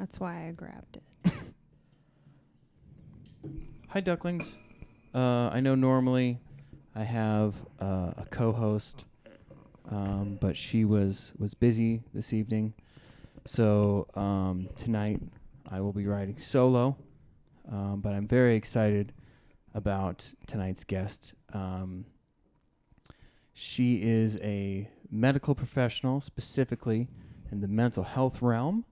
That's why I grabbed it. Hi, ducklings. I know normally I have a co-host, but she was busy this evening. So tonight I will be riding solo, but I'm very excited about tonight's guest. She is a medical professional, specifically in the mental health realm.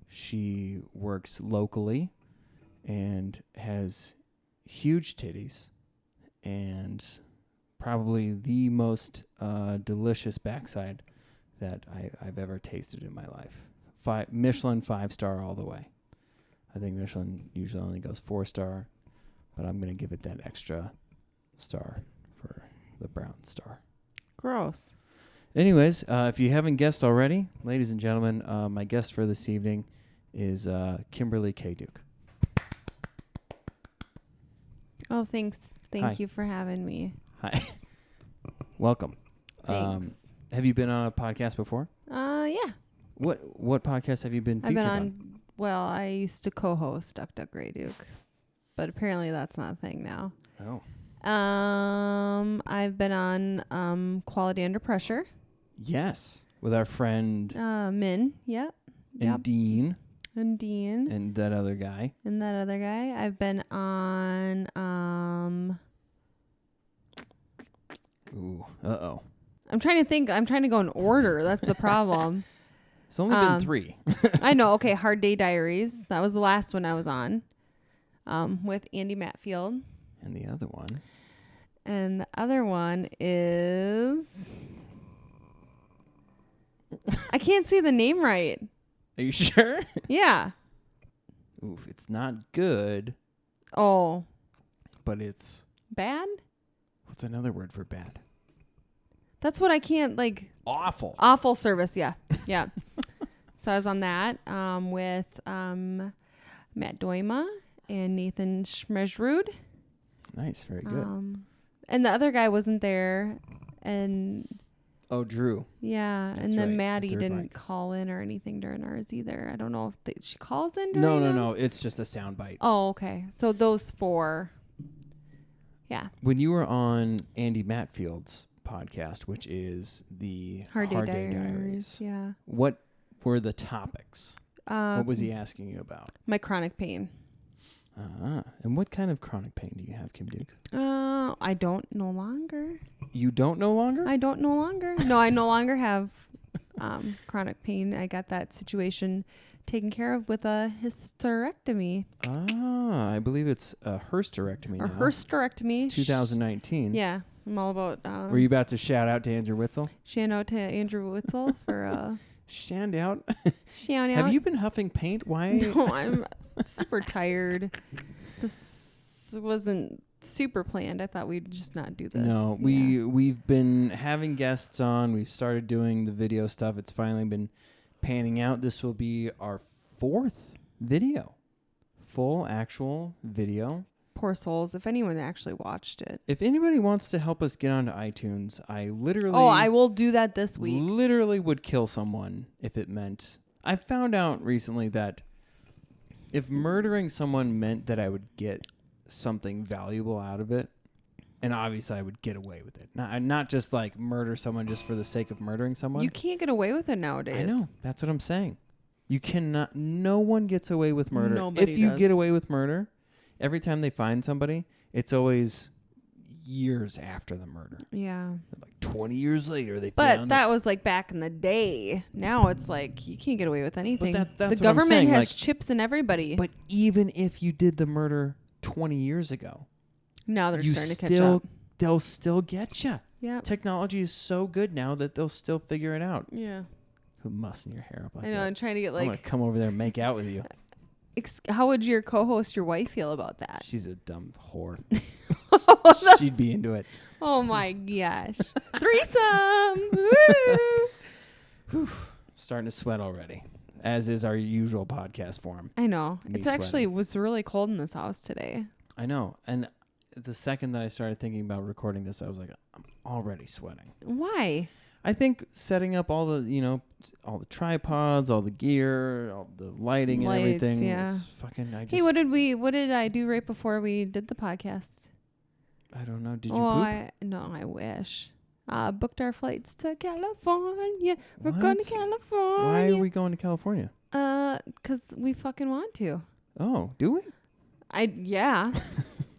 She works locally and has huge titties and probably the most delicious backside that I've ever tasted in my life. Michelin 5-star all the way. I think Michelin usually only goes 4-star, but I'm going to give it that extra star for the brown star. Gross. Anyways, if you haven't guessed already, ladies and gentlemen, my guest for this evening is Kimberly K. Duke. Oh, thanks. Hi. Thank you for having me. Hi. Welcome. Thanks. Have you been on a podcast before? Yeah. What podcast have you been I've featured been on? on. Well, I used to co-host Duck Duck Ray Duke, but apparently that's not a thing now. Oh. I've been on Quality Under Pressure. Yes. With our friend Min. Yep. and Dean And Dean. and that other guy. And that other guy. I've been on Ooh. Uh-oh. I'm trying to think. I'm trying to go in order. That's the problem. It's only been 3. I know. Okay. Hard Day Diaries. That was the last one I was on. With Andy Matfield. And the other one. And the other one is I can't say the name right. Are you sure? Yeah. Oof. It's not good, Oh. but it's... Bad? What's another word for bad? That's what I can't like. Awful. Awful service. Yeah. Yeah. So I was on that with Matt Doima and Nathan Schmejrud. Nice. Very good. And the other guy wasn't there. And Oh, Drew. yeah. That's and then right, Maddie the third didn't mic. call in or anything during ours either. I don't know if she calls in during No. them? It's just a sound bite. Oh, okay. So those 4. Yeah. When you were on Andy Matfield's podcast, which is the Hard Day Day Diaries. Yeah. what were the topics? What was he Um, asking you about? My chronic pain. And what kind of chronic pain do you have, Kim Duke? I don't no longer. You don't no longer? I don't no longer. No, I no longer have chronic pain. I got that situation taken care of with a hysterectomy. I believe it's a hysterectomy Or now. hysterectomy. It's 2019. Yeah. I'm all about Were you about to shout out to Andrew Witzel? shout out to Andrew Witzel for Shout out. shout out. Have you been huffing paint? Why? No, I'm super tired. This wasn't super planned. I thought we'd just not do this. No, we've been having guests on. We've started doing the video stuff. It's finally been panning out. This will be our 4th video. Full actual video. Poor souls. If anyone actually watched it. If anybody wants to help us get onto iTunes, I literally Oh, I will do that this week. literally would kill someone if it meant... I found out recently that if murdering someone meant that I would get something valuable out of it, and obviously I would get away with it. Not just like murder someone just for the sake of murdering someone. You can't get away with it nowadays. I know. That's what I'm saying. You cannot... No one gets away with murder. Nobody if you does. get away with murder, every time they find somebody, it's always years after the murder. Yeah. Like 20 years later, they But found that was like back in the day. Now it's like you can't get away with anything. that's the what I'm government saying, has like- chips in everybody. But even if you did the murder 20 years ago, now they're you starting to catch still up. they'll still get you. Yeah. Technology is so good now that they'll still figure it out. Yeah. Who mussing your hair up like I know. that? I'm trying to get I'm gonna like. come over there and make out with you. How would your co-host, your wife, feel about that? She's a dumb whore. She'd be into it. Oh my gosh. Threesome. Woo! Whew. Starting to sweat already, as is our usual podcast form. I know. Me It's actually sweating. was really cold in this house today. I know. And the second that I started thinking about recording this, I was like, I'm already sweating. Why? I think setting up all the, all the tripods, all the gear, all the lighting and Lights, everything. yeah. It's fucking. Hey, what did I do right before we did the podcast? I don't know. Did you poop? No, I wish. Booked our flights to California. We're going to What? California. Why are we going to California? 'Cause we fucking want to. Oh, do we? Yeah.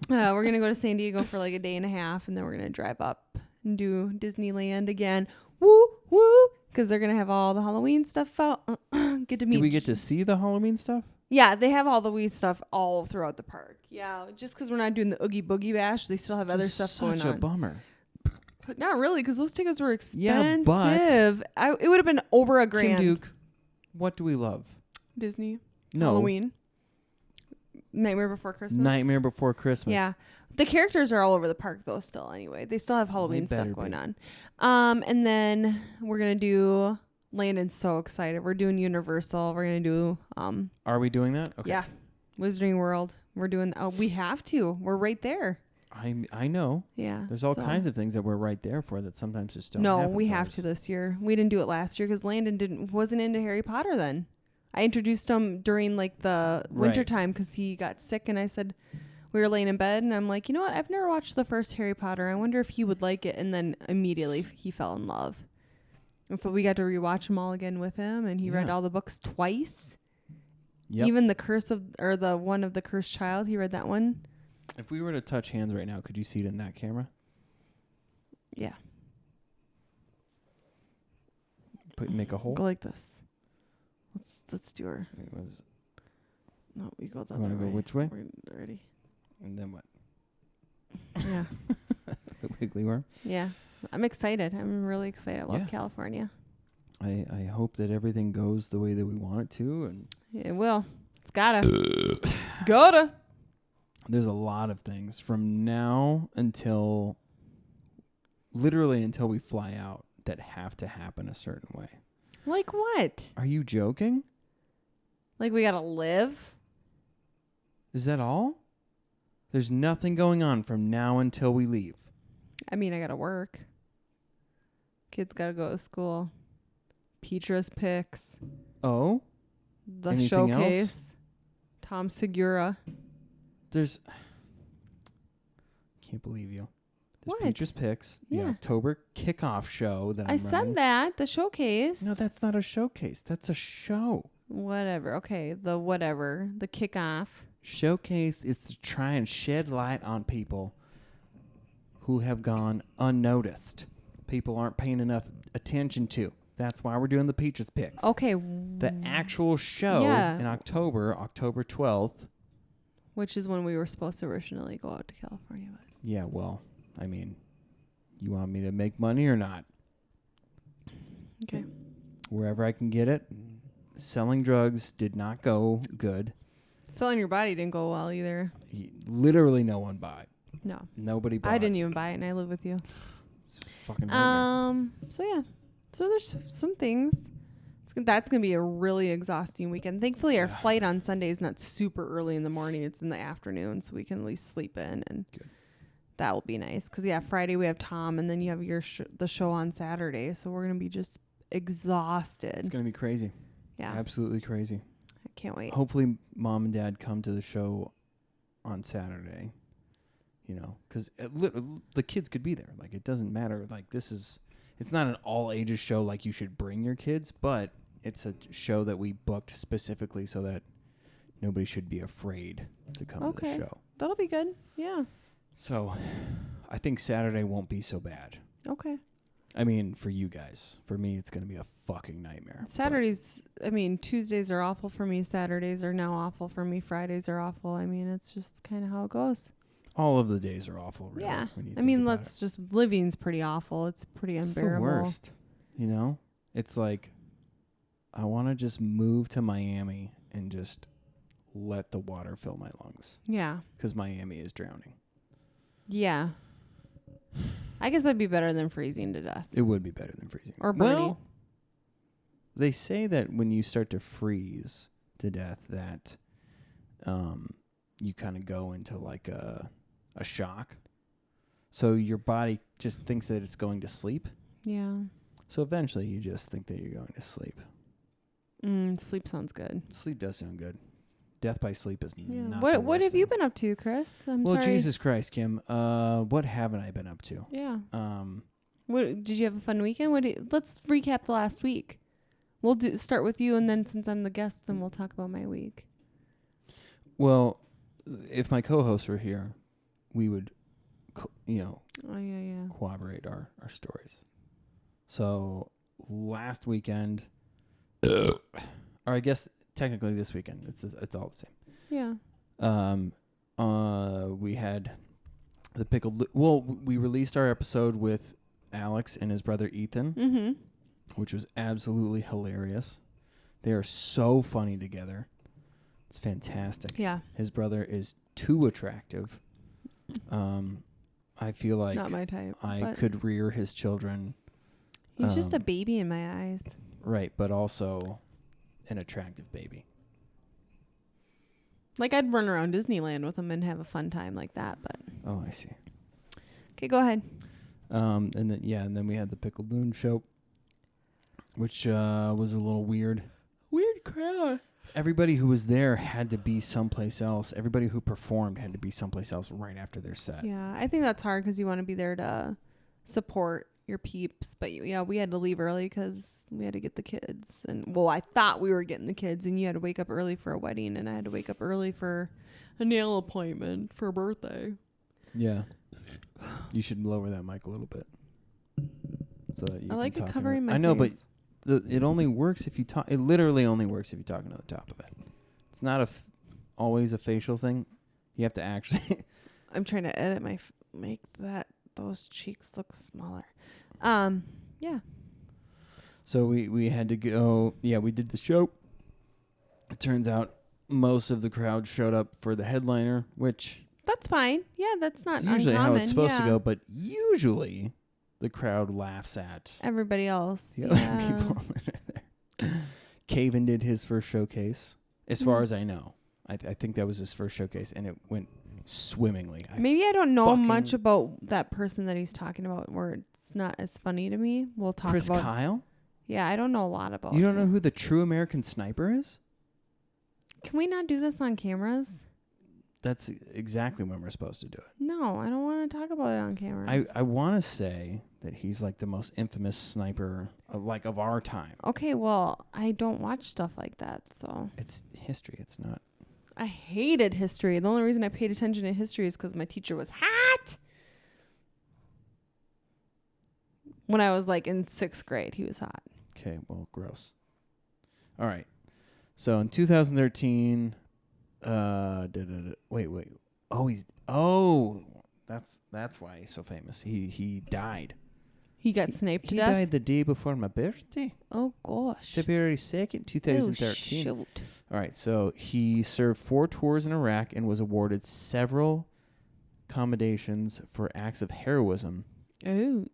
We're going to go to San Diego for like a day and a half, and then we're going to drive up and do Disneyland again. Woo, woo. Because they're going to have all the Halloween stuff out. Get to meet. Do we get to see the Halloween stuff? Yeah, they have all the wee stuff all throughout the park. Yeah, just because we're not doing the Oogie Boogie Bash, they still have other stuff going on. Such a bummer. But not really, because those tickets were expensive. Yeah, but it would have been over $1,000. Kim Duke, what do we love? Disney. No. Halloween. Nightmare Before Christmas. Nightmare Before Christmas. Yeah. The characters are all over the park, though, still, anyway. They still have Halloween stuff going on. And then we're going to do... Landon's so excited. We're doing Universal. We're going to do... Are we doing that? Okay. Yeah. Wizarding World. We're doing... we have to. We're right there. I know. Yeah. There's all kinds of things that we're right there for that sometimes just don't No, happen we to have us. to this year. We didn't do it last year because Landon wasn't into Harry Potter then. I introduced him during like the winter time because he got sick, and I said we were laying in bed, and I'm like, you know what? I've never watched the first Harry Potter. I wonder if he would like it. And then immediately he fell in love. And so we got to rewatch them all again with him, and he read all the books twice. Yep. Even the one of the Cursed Child, he read that one. If we were to touch hands right now, could you see it in that camera? Yeah. Make a hole. Go like this. Let's do her. No, we go the other way. Want to go which way? We're ready. And then what? Yeah. The wiggly worm. Yeah. I'm excited. I'm really excited. I love California. I hope that everything goes the way that we want it to, and It will. It's gotta. Gotta. there's a lot of things from now until literally until we fly out that have to happen a certain way. Like what? Are you joking? Like we gotta live? Is that all? There's nothing going on from now until we leave. I mean, I gotta work. Kids gotta go to school. Petra's picks. Oh? The Anything showcase. else? Tom Segura. There's... Can't believe you. There's What? Peaches Picks, the Yeah. October kickoff show that I'm I running. said that. The showcase. No, that's not a showcase. That's a show. Whatever. Okay. The whatever. The kickoff. Showcase is to try and shed light on people who have gone unnoticed. People aren't paying enough attention to. That's why we're doing the Peaches Picks. Okay. The actual show in October 12th. Which is when we were supposed to originally go out to California. But Yeah, well, I mean, you want me to make money or not? okay. Wherever I can get it. Selling drugs did not go good. Selling your body didn't go well either. Literally no one bought. No. Nobody bought. I didn't even buy it, and I live with you. It's a fucking nightmare. So yeah. So there's some things. That's going to be a really exhausting weekend. Thankfully, our flight on Sunday is not super early in the morning. It's in the afternoon, so we can at least sleep in, and that will be nice. Because, Friday we have Tom, and then you have the show on Saturday, so we're going to be just exhausted. It's going to be crazy. Yeah. Absolutely crazy. I can't wait. Hopefully, Mom and Dad come to the show on Saturday, because the kids could be there. Like, it doesn't matter. Like, it's not an all-ages show like you should bring your kids, but it's a show that we booked specifically so that nobody should be afraid to come to the show. That'll be good. Yeah. So I think Saturday won't be so bad. Okay. I mean, for you guys. For me, it's going to be a fucking nightmare. Tuesdays are awful for me. Saturdays are now awful for me. Fridays are awful. I mean, it's just kind of how it goes. All of the days are awful, really. Yeah. When you think about it. Just living's pretty awful. It's pretty unbearable. It's the worst. It's like I want to just move to Miami and just let the water fill my lungs. Yeah. Because Miami is drowning. Yeah. I guess that'd be better than freezing to death. It would be better than freezing. Or burning. Well, they say that when you start to freeze to death that you kind of go into like a shock. So your body just thinks that it's going to sleep. Yeah. So eventually you just think that you're going to sleep. Sleep sounds good. Sleep does sound good. Death by sleep is Yeah. not the What worst have you thing. been up to, Chris? I'm Well, sorry. Jesus Christ, Kim. What haven't I been up to? Yeah. Um, What did you have a fun weekend? Let's recap the last week. We'll start with you, and then since I'm the guest, then we'll talk about my week. well, if my co-hosts were here, we would, Oh yeah. corroborate our stories. So last weekend, or I guess technically this weekend, it's all the same. Yeah. We had the pickled. Well, we released our episode with Alex and his brother Ethan, Mm-hmm. which was absolutely hilarious. They are so funny together. It's fantastic. Yeah. His brother is too attractive. I feel like Not my type. I but could rear his children. he's just a um, baby in my eyes. Right, but also an attractive baby. Like I'd run around Disneyland with him and have a fun time like that. But Oh, I see. okay, go ahead. And then we had the Pickled Loon show, which was a little weird. Weird crowd. Everybody who was there had to be someplace else. Everybody who performed had to be someplace else right after their set. Yeah, I think that's hard because you want to be there to support your peeps. But we had to leave early because we had to get the kids. And well, I thought we were getting the kids, and you had to wake up early for a wedding, and I had to wake up early for a nail appointment for a birthday. Yeah. You should lower that mic a little bit. So that you I can like talk it into covering my I know, face. but it only works if you talk. It literally only works if you talk into the top of it. It's not always a facial thing. You have to actually. I'm trying to edit make those cheeks look smaller. Yeah. So we had to go. Yeah, we did the show. It turns out most of the crowd showed up for the headliner, which That's fine. Yeah, that's not is usually uncommon. how it's supposed to Yeah. go. But usually, the crowd laughs at Everybody else. the other people that are there. Caven did his first showcase, as far as I know. I think that was his first showcase, and it went swimmingly. Maybe I don't know fucking- much about that person that he's talking about where it's not as funny to me. We'll talk Chris about Kyle? Yeah, I don't know a lot about You don't know him. who the true American sniper is? Can we not do this on cameras? That's exactly when we're supposed to do it. No, I don't want to talk about it on cameras. I want to say that he's like the most infamous sniper of our time. Okay, well, I don't watch stuff like that, so It's history. It's not. I hated history. The only reason I paid attention to history is because my teacher was hot. When I was like in 6th grade, he was hot. Okay, well, gross. All right. So in 2013, wait. That's why he's so famous. He died. He got sniped to He death. died the day before my birthday, Oh gosh. February 2nd, 2013. Oh, shoot. All right, so he served 4 tours in Iraq and was awarded several commendations for acts of heroism. Ooh.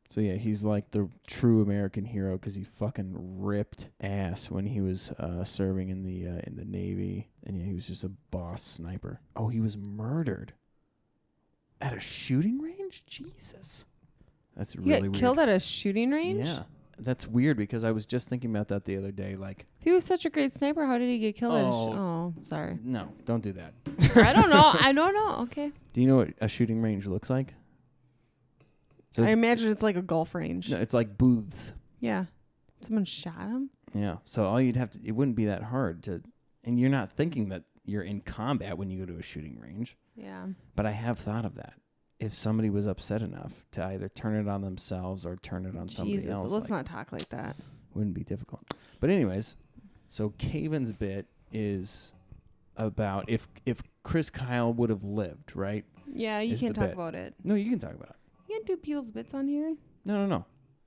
So yeah, he's like the true American hero because he fucking ripped ass when he was serving in the Navy, and yeah, he was just a boss sniper. Oh, he was murdered at a shooting range. Jesus, that's You really got weird. killed at a shooting range? Yeah, that's weird because I was just thinking about that the other day. Like, If he was such a great sniper, how did he get killed? Oh. Sorry. no, don't do that. I don't know. I don't know. Okay. Do you know what a shooting range looks like? So I imagine it's like a golf range. no, it's like booths. Yeah. Someone shot him? Yeah. So all you'd have to, it wouldn't be that hard to, and you're not thinking that you're in combat when you go to a shooting range. Yeah. But I have thought of that. If somebody was upset enough to either turn it on themselves or turn it on somebody Jesus. else, Let's like, not talk like that. wouldn't be difficult. But anyways, so Caven's bit is about if Chris Kyle would have lived, right? Yeah, you Is can't the talk bit. about it. No, you can talk about it. You can't do people's bits on here. No.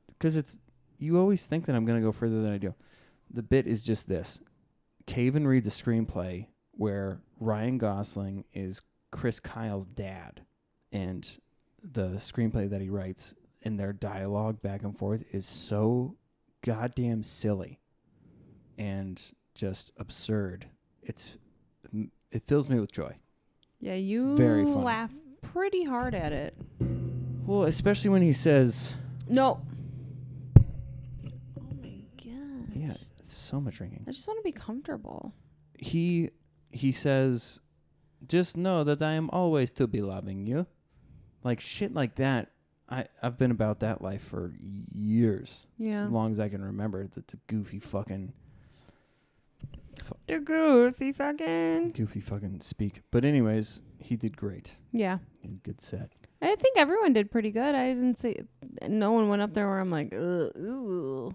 Because you always think that I'm going to go further than I do. The bit is just this. Caven reads a screenplay where Ryan Gosling is Chris Kyle's dad. And the screenplay that he writes and their dialogue back and forth is so goddamn silly and just absurd. It fills me with joy. Yeah, you very funny. laugh pretty hard at it. Well, especially when he says, No. so much drinking. I just want to be comfortable. He says, just know that I am always to be loving you. Like shit like that. I've been about that life for years. Yeah. As long as I can remember. The goofy fucking speak. But anyways, he did great. Yeah. He had a good set. I think everyone did pretty good. I didn't say no one went up there where I'm like, ugh, ooh.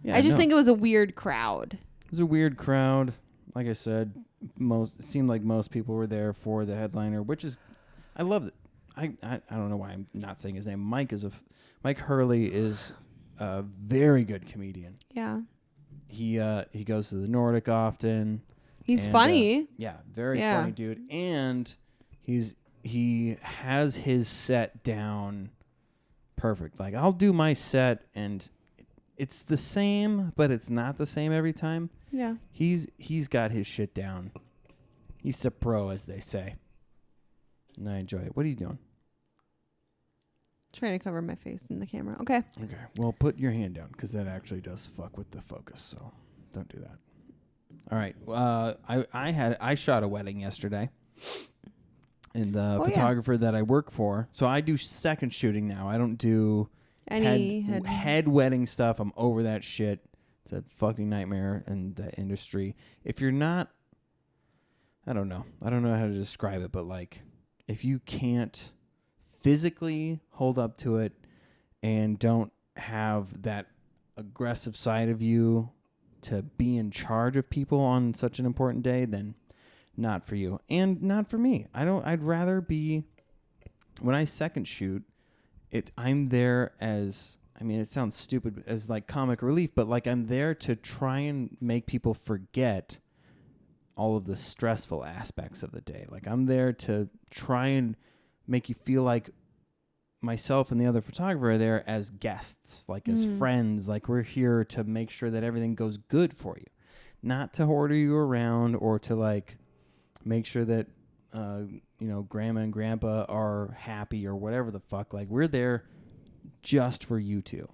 Yeah, I just think it was a weird crowd. It was a weird crowd. Like I said, it seemed like most people were there for the headliner, which is, I loved it. I don't know why I'm not saying his name. Mike Hurley is a very good comedian. Yeah. He goes to the Nordic often. He's funny. Very funny dude. And he has his set down perfect. Like I'll do my set and it's the same, but it's not the same every time. Yeah. He's got his shit down. He's a pro, as they say. And I enjoy it. What are you doing? Trying to cover my face in the camera. Okay. Okay. Well, put your hand down because that actually does fuck with the focus. So don't do that. All right. I shot a wedding yesterday. And the photographer that I work for. So I do second shooting now. I don't do any head wedding stuff. I'm over that shit. It's a fucking nightmare in the industry. If you're not, I don't know how to describe it, but like if you can't physically hold up to it and don't have that aggressive side of you to be in charge of people on such an important day, then not for you and not for me. I'd rather be, when I second shoot I'm there as, I mean, it sounds stupid as like comic relief, but like I'm there to try and make people forget all of the stressful aspects of the day. Like I'm there to try and make you feel like myself and the other photographer are there as guests, like as friends, like we're here to make sure that everything goes good for you, not to order you around or to like make sure that, grandma and grandpa are happy or whatever the fuck. Like we're there just for you two.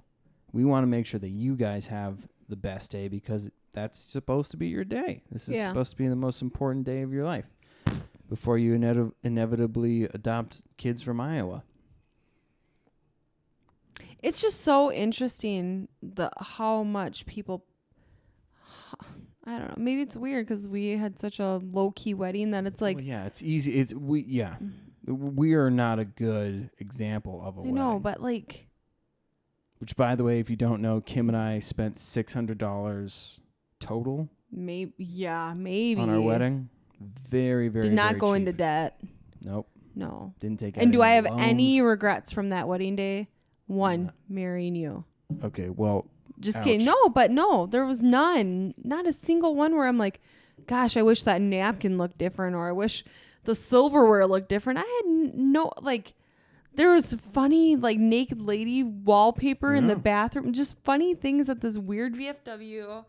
We want to make sure that you guys have the best day because that's supposed to be your day. This is supposed to be the most important day of your life before you inevitably adopt kids from Iowa. It's just so interesting how much people, I don't know, maybe it's weird because we had such a low-key wedding that it's like, well, yeah, it's easy. We are not a good example of a wedding. I know, but like, which, by the way, if you don't know, Kim and I spent $600 total. Maybe on our wedding. Very, very. Did not very go cheap. into debt. Nope. No. Didn't take. And do I have loans. any regrets from that wedding day? One, marrying you. Okay, well. Just ouch. kidding. No, there was none. Not a single one where I'm like, gosh, I wish that napkin looked different, or I wish the silverware looked different. I had no, like, there was funny, like, naked lady wallpaper in the bathroom. Just funny things at this weird VFW.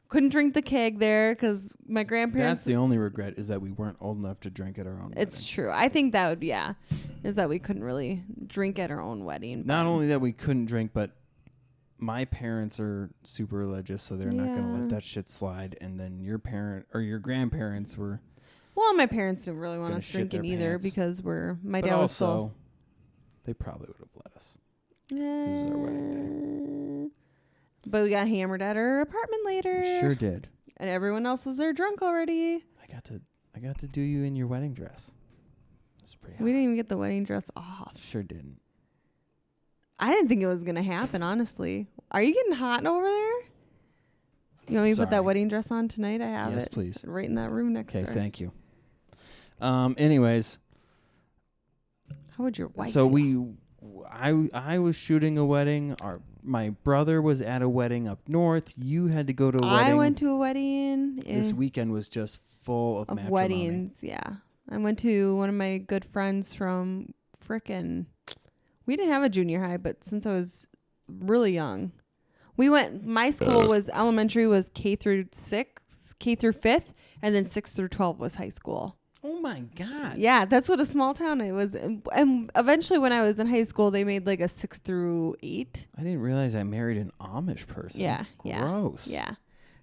Couldn't drink the keg there because my grandparents. That's the only regret, is that we weren't old enough to drink at our own It's wedding. true. I think that would, is that we couldn't really drink at our own wedding. Not only that we couldn't drink, but my parents are super religious, so they're not going to let that shit slide. And then your grandparents were. Well, my parents didn't really want us drinking either because my dad was so. They probably would have let us. This was our wedding day. But we got hammered at our apartment later. We sure did. And everyone else was there drunk already. I got to do you in your wedding dress. That's pretty hot. We didn't even get the wedding dress off. Sure didn't. I didn't think it was going to happen, honestly. Are you getting hot over there? You want me to put that wedding dress on tonight? I have it. Yes, please. Right in that room next to her. Okay, thank you. Anyways. How would your wife feel? I was shooting a wedding. My brother was at a wedding up north. You had to go to a wedding. I went to a wedding. This weekend was just full of matrimony. Weddings, yeah. I went to one of my good friends from we didn't have a junior high, but since I was really young, my school was elementary was K through 5th, and then 6 through 12 was high school. Oh my God. Yeah, that's what a small town it was. And eventually when I was in high school, they made like a 6 through 8. I didn't realize I married an Amish person. Yeah. Gross. Yeah.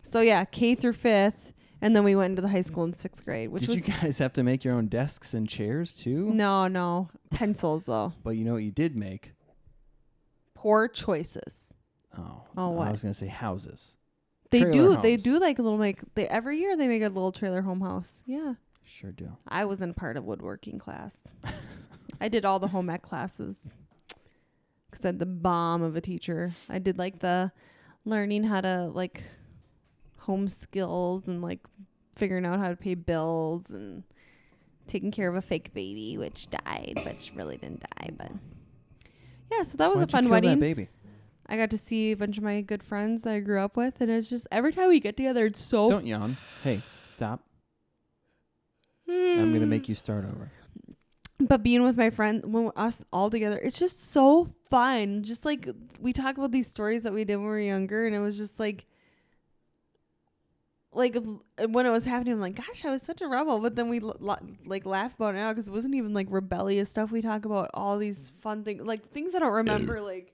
So yeah, K through 5th. And then we went into the high school in 6th grade, which Did was... you guys have to make your own desks and chairs too? No. Pencils, though. But you know what you did make? Poor choices. Oh, what? I was going to say houses. They Trailer They homes. do like a little every year they make a little trailer home house. Yeah. Sure do. I wasn't part of woodworking class. I did all the home ec classes because I had the bomb of a teacher. I did like the learning how to like home skills and like figuring out how to pay bills and taking care of a fake baby which died, but she really didn't die. But yeah, so that was a fun wedding. That baby? I got to see a bunch of my good friends that I grew up with, and it's just every time we get together, it's so... Don't yawn. Hey, stop. I'm going to make you start over. But being with my friends, when us all together, it's just so fun. Just like we talk about these stories that we did when we were younger, and it was just like when it was happening, I'm like, gosh, I was such a rebel. But then we like laugh about it now because it wasn't even like rebellious stuff. We talk about all these fun things, like things I don't remember, like.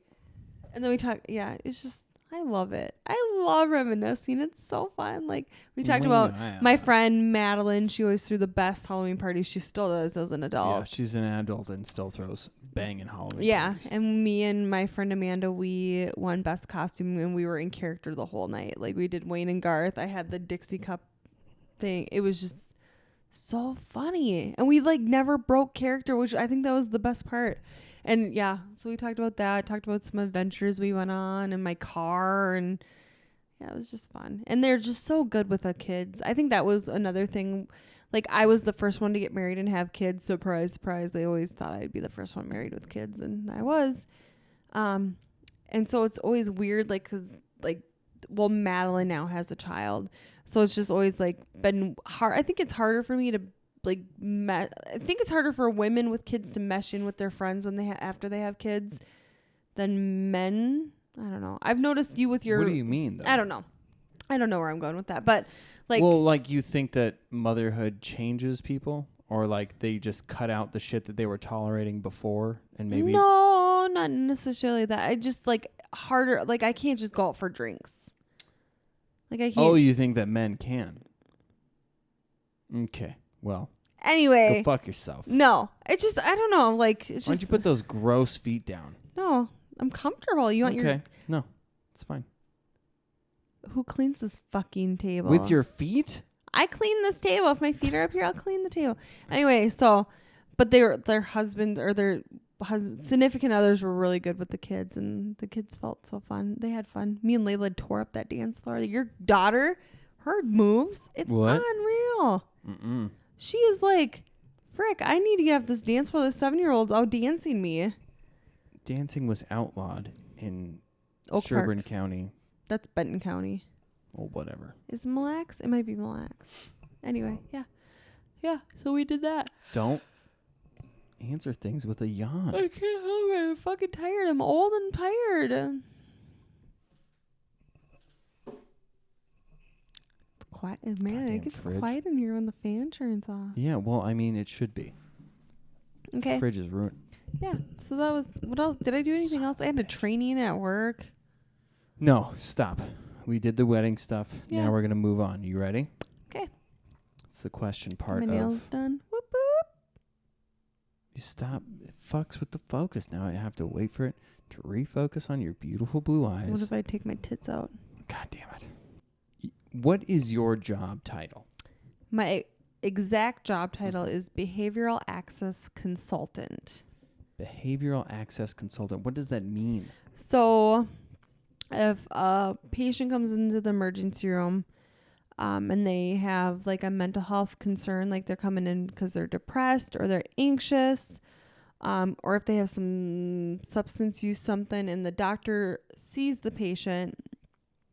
And then we talk, yeah, it's just, I love it. I love reminiscing. It's so fun. Like, we talked about my friend Madeline. She always threw the best Halloween parties. She still does as an adult. Yeah, she's an adult and still throws banging Halloween parties. And me and my friend Amanda, we won best costume, and we were in character the whole night. Like, we did Wayne and Garth. I had the Dixie Cup thing. It was just so funny. And we, like, never broke character, which I think that was the best part. And yeah, so we talked about that, talked about some adventures we went on in my car, and yeah, it was just fun. And they're just so good with the kids. I think that was another thing. Like, I was the first one to get married and have kids. Surprise, surprise. They always thought I'd be the first one married with kids, and I was. And so it's always weird, like, because, like, well, Madeline now has a child. So it's just always, like, been hard. I think it's harder for me to like I think it's harder for women with kids to mesh in with their friends when they after they have kids than men. I don't know. I've noticed you with your... What do you mean, though? I don't know where I'm going with that, but like... Well, like, you think that motherhood changes people? Or like they just cut out the shit that they were tolerating before and maybe... No, not necessarily that. I just like harder... Like, I can't just go out for drinks. Like, I can't... Oh, you think that men can? Okay. Well, anyway, go fuck yourself. No, it's just, I don't know. Like, it's just. Why don't you put those gross feet down? No, I'm comfortable. You want your... Okay. No, it's fine. Who cleans this fucking table? With your feet? I clean this table. If my feet are up here, I'll clean the table. Anyway, so, but their husbands or their significant others were really good with the kids, and the kids felt so fun. They had fun. Me and Layla tore up that dance floor. Your daughter, her moves, it's unreal. Mm-mm. She is like, frick, I need to get off this dance floor. The 7-year-old's out dancing me. Dancing was outlawed in Oak Sherburne Park. County. That's Benton County. Or whatever. Is Mille Lacs? It might be Mille Lacs. Anyway, yeah. Yeah, so we did that. Don't answer things with a yawn. I can't help it. I'm fucking tired. I'm old and tired. Quiet, man. Goddamn It gets fridge. quiet in here when the fan turns off. Yeah, well, I mean, it should be. Okay. Fridge is ruined. Yeah. So that was... What else? Did I do anything else? I had a training at work. No, stop. We did the wedding stuff. Yeah. Now we're going to move on. You ready? Okay. It's the question part My of... nails done. Whoop, whoop. You stop. It fucks with the focus. Now I have to wait for it to refocus on your beautiful blue eyes. What if I take my tits out? God damn it. What is your job title? My exact job title is Behavioral Access Consultant. Behavioral Access Consultant. What does that mean? So if a patient comes into the emergency room and they have like a mental health concern, like they're coming in because they're depressed or they're anxious, or if they have some substance use something and the doctor sees the patient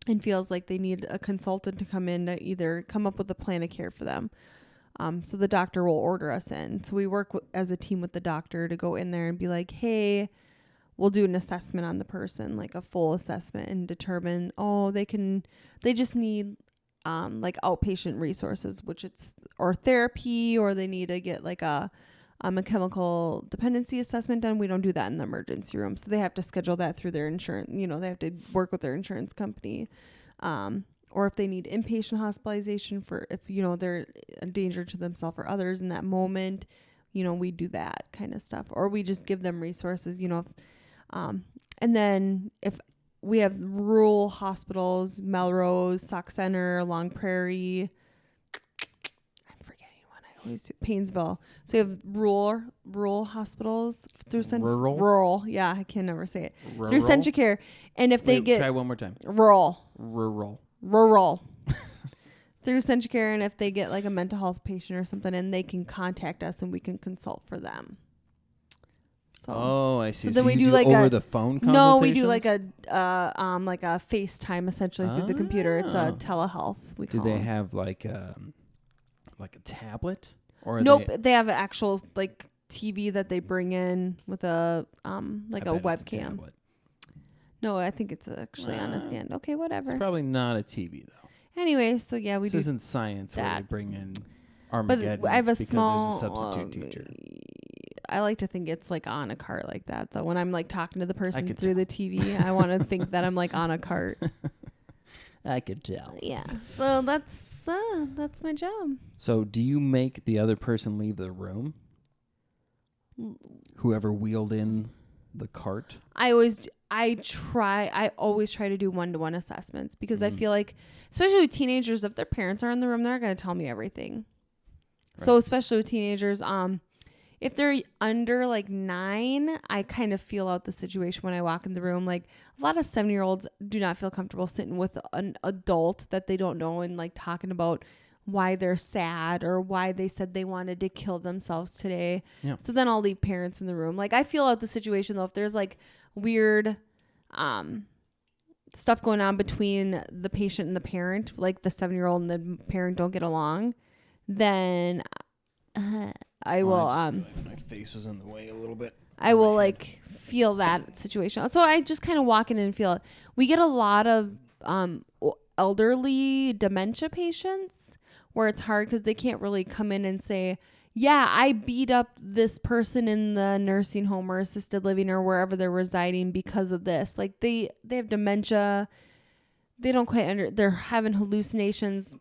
and feels like they need a consultant to come in to either come up with a plan of care for them. So the doctor will order us in. So we work as a team with the doctor to go in there and be like, hey, we'll do an assessment on the person, like a full assessment, and determine, they just need like outpatient resources, or therapy, or they need to get like a chemical dependency assessment done. We don't do that in the emergency room. So they have to schedule that through their insurance. They have to work with their insurance company. Or or if they need inpatient hospitalization for if, they're a danger to themselves or others in that moment, we do that kind of stuff. Or we just give them resources, and then if we have rural hospitals, Melrose, Sauk Center, Long Prairie, I'm forgetting one. I always do Painesville. So you have rural hospitals through rural. Yeah, I can never say it. Rural? Through Centricare. And if they get try one more time. rural through Centricare, and if they get like a mental health patient or something, and they can contact us and we can consult for them. So, I see. So then we do like over the phone consultations? No, we do like a FaceTime essentially through the computer. It's a telehealth. Do they have like a tablet? Or nope, they have an actual like TV that they bring in with a like a webcam. No, I think it's actually on a stand. Okay, whatever. It's probably not a TV though. Anyway, so yeah, we this isn't science that. where they bring in Armageddon but I have a because small, there's a substitute teacher. I like to think it's like on a cart like that though. When I'm like talking to the person through tell. the TV, I want to think that I'm like on a cart. I could tell. Yeah. So that's my job. So do you make the other person leave the room? Whoever wheeled in the cart? I always try to do one-to-one assessments because I feel like, especially with teenagers, if their parents are in the room, they're going to tell me everything. Right. So especially with teenagers, if they're under like 9, I kind of feel out the situation when I walk in the room. Like a lot of 7-year-olds do not feel comfortable sitting with an adult that they don't know and like talking about why they're sad or why they said they wanted to kill themselves today. Yep. So then I'll leave parents in the room. Like I feel out the situation though, if there's like weird stuff going on between the patient and the parent, like the 7-year-old and the parent don't get along, then I will my face was in the way a little bit. I will like feel that situation. So I just kind of walk in and feel it. We get a lot of elderly dementia patients where it's hard because they can't really come in and say, yeah, I beat up this person in the nursing home or assisted living or wherever they're residing because of this. Like they have dementia. They don't quite they're having hallucinations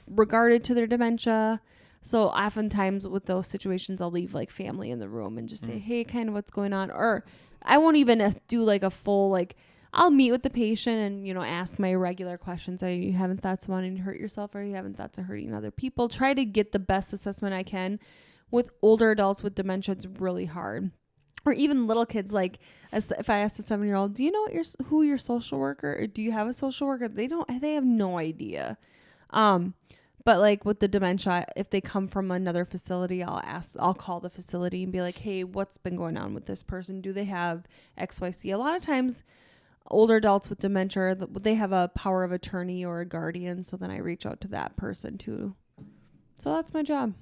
regarded to their dementia. So oftentimes with those situations, I'll leave like family in the room and just say, hey, kind of what's going on. Or I won't even do like a full, like I'll meet with the patient and, ask my regular questions. Are you having thoughts of wanting to hurt yourself? Or are you having thoughts of hurting other people? Try to get the best assessment I can. With older adults with dementia, it's really hard. Or even little kids, like if I ask a 7-year-old, do you know who your social worker, or do you have a social worker? They have no idea. But like with the dementia, if they come from another facility, I'll call the facility and be like, hey, what's been going on with this person? Do they have XYZ? A lot of times older adults with dementia, they have a power of attorney or a guardian. So then I reach out to that person too. So that's my job.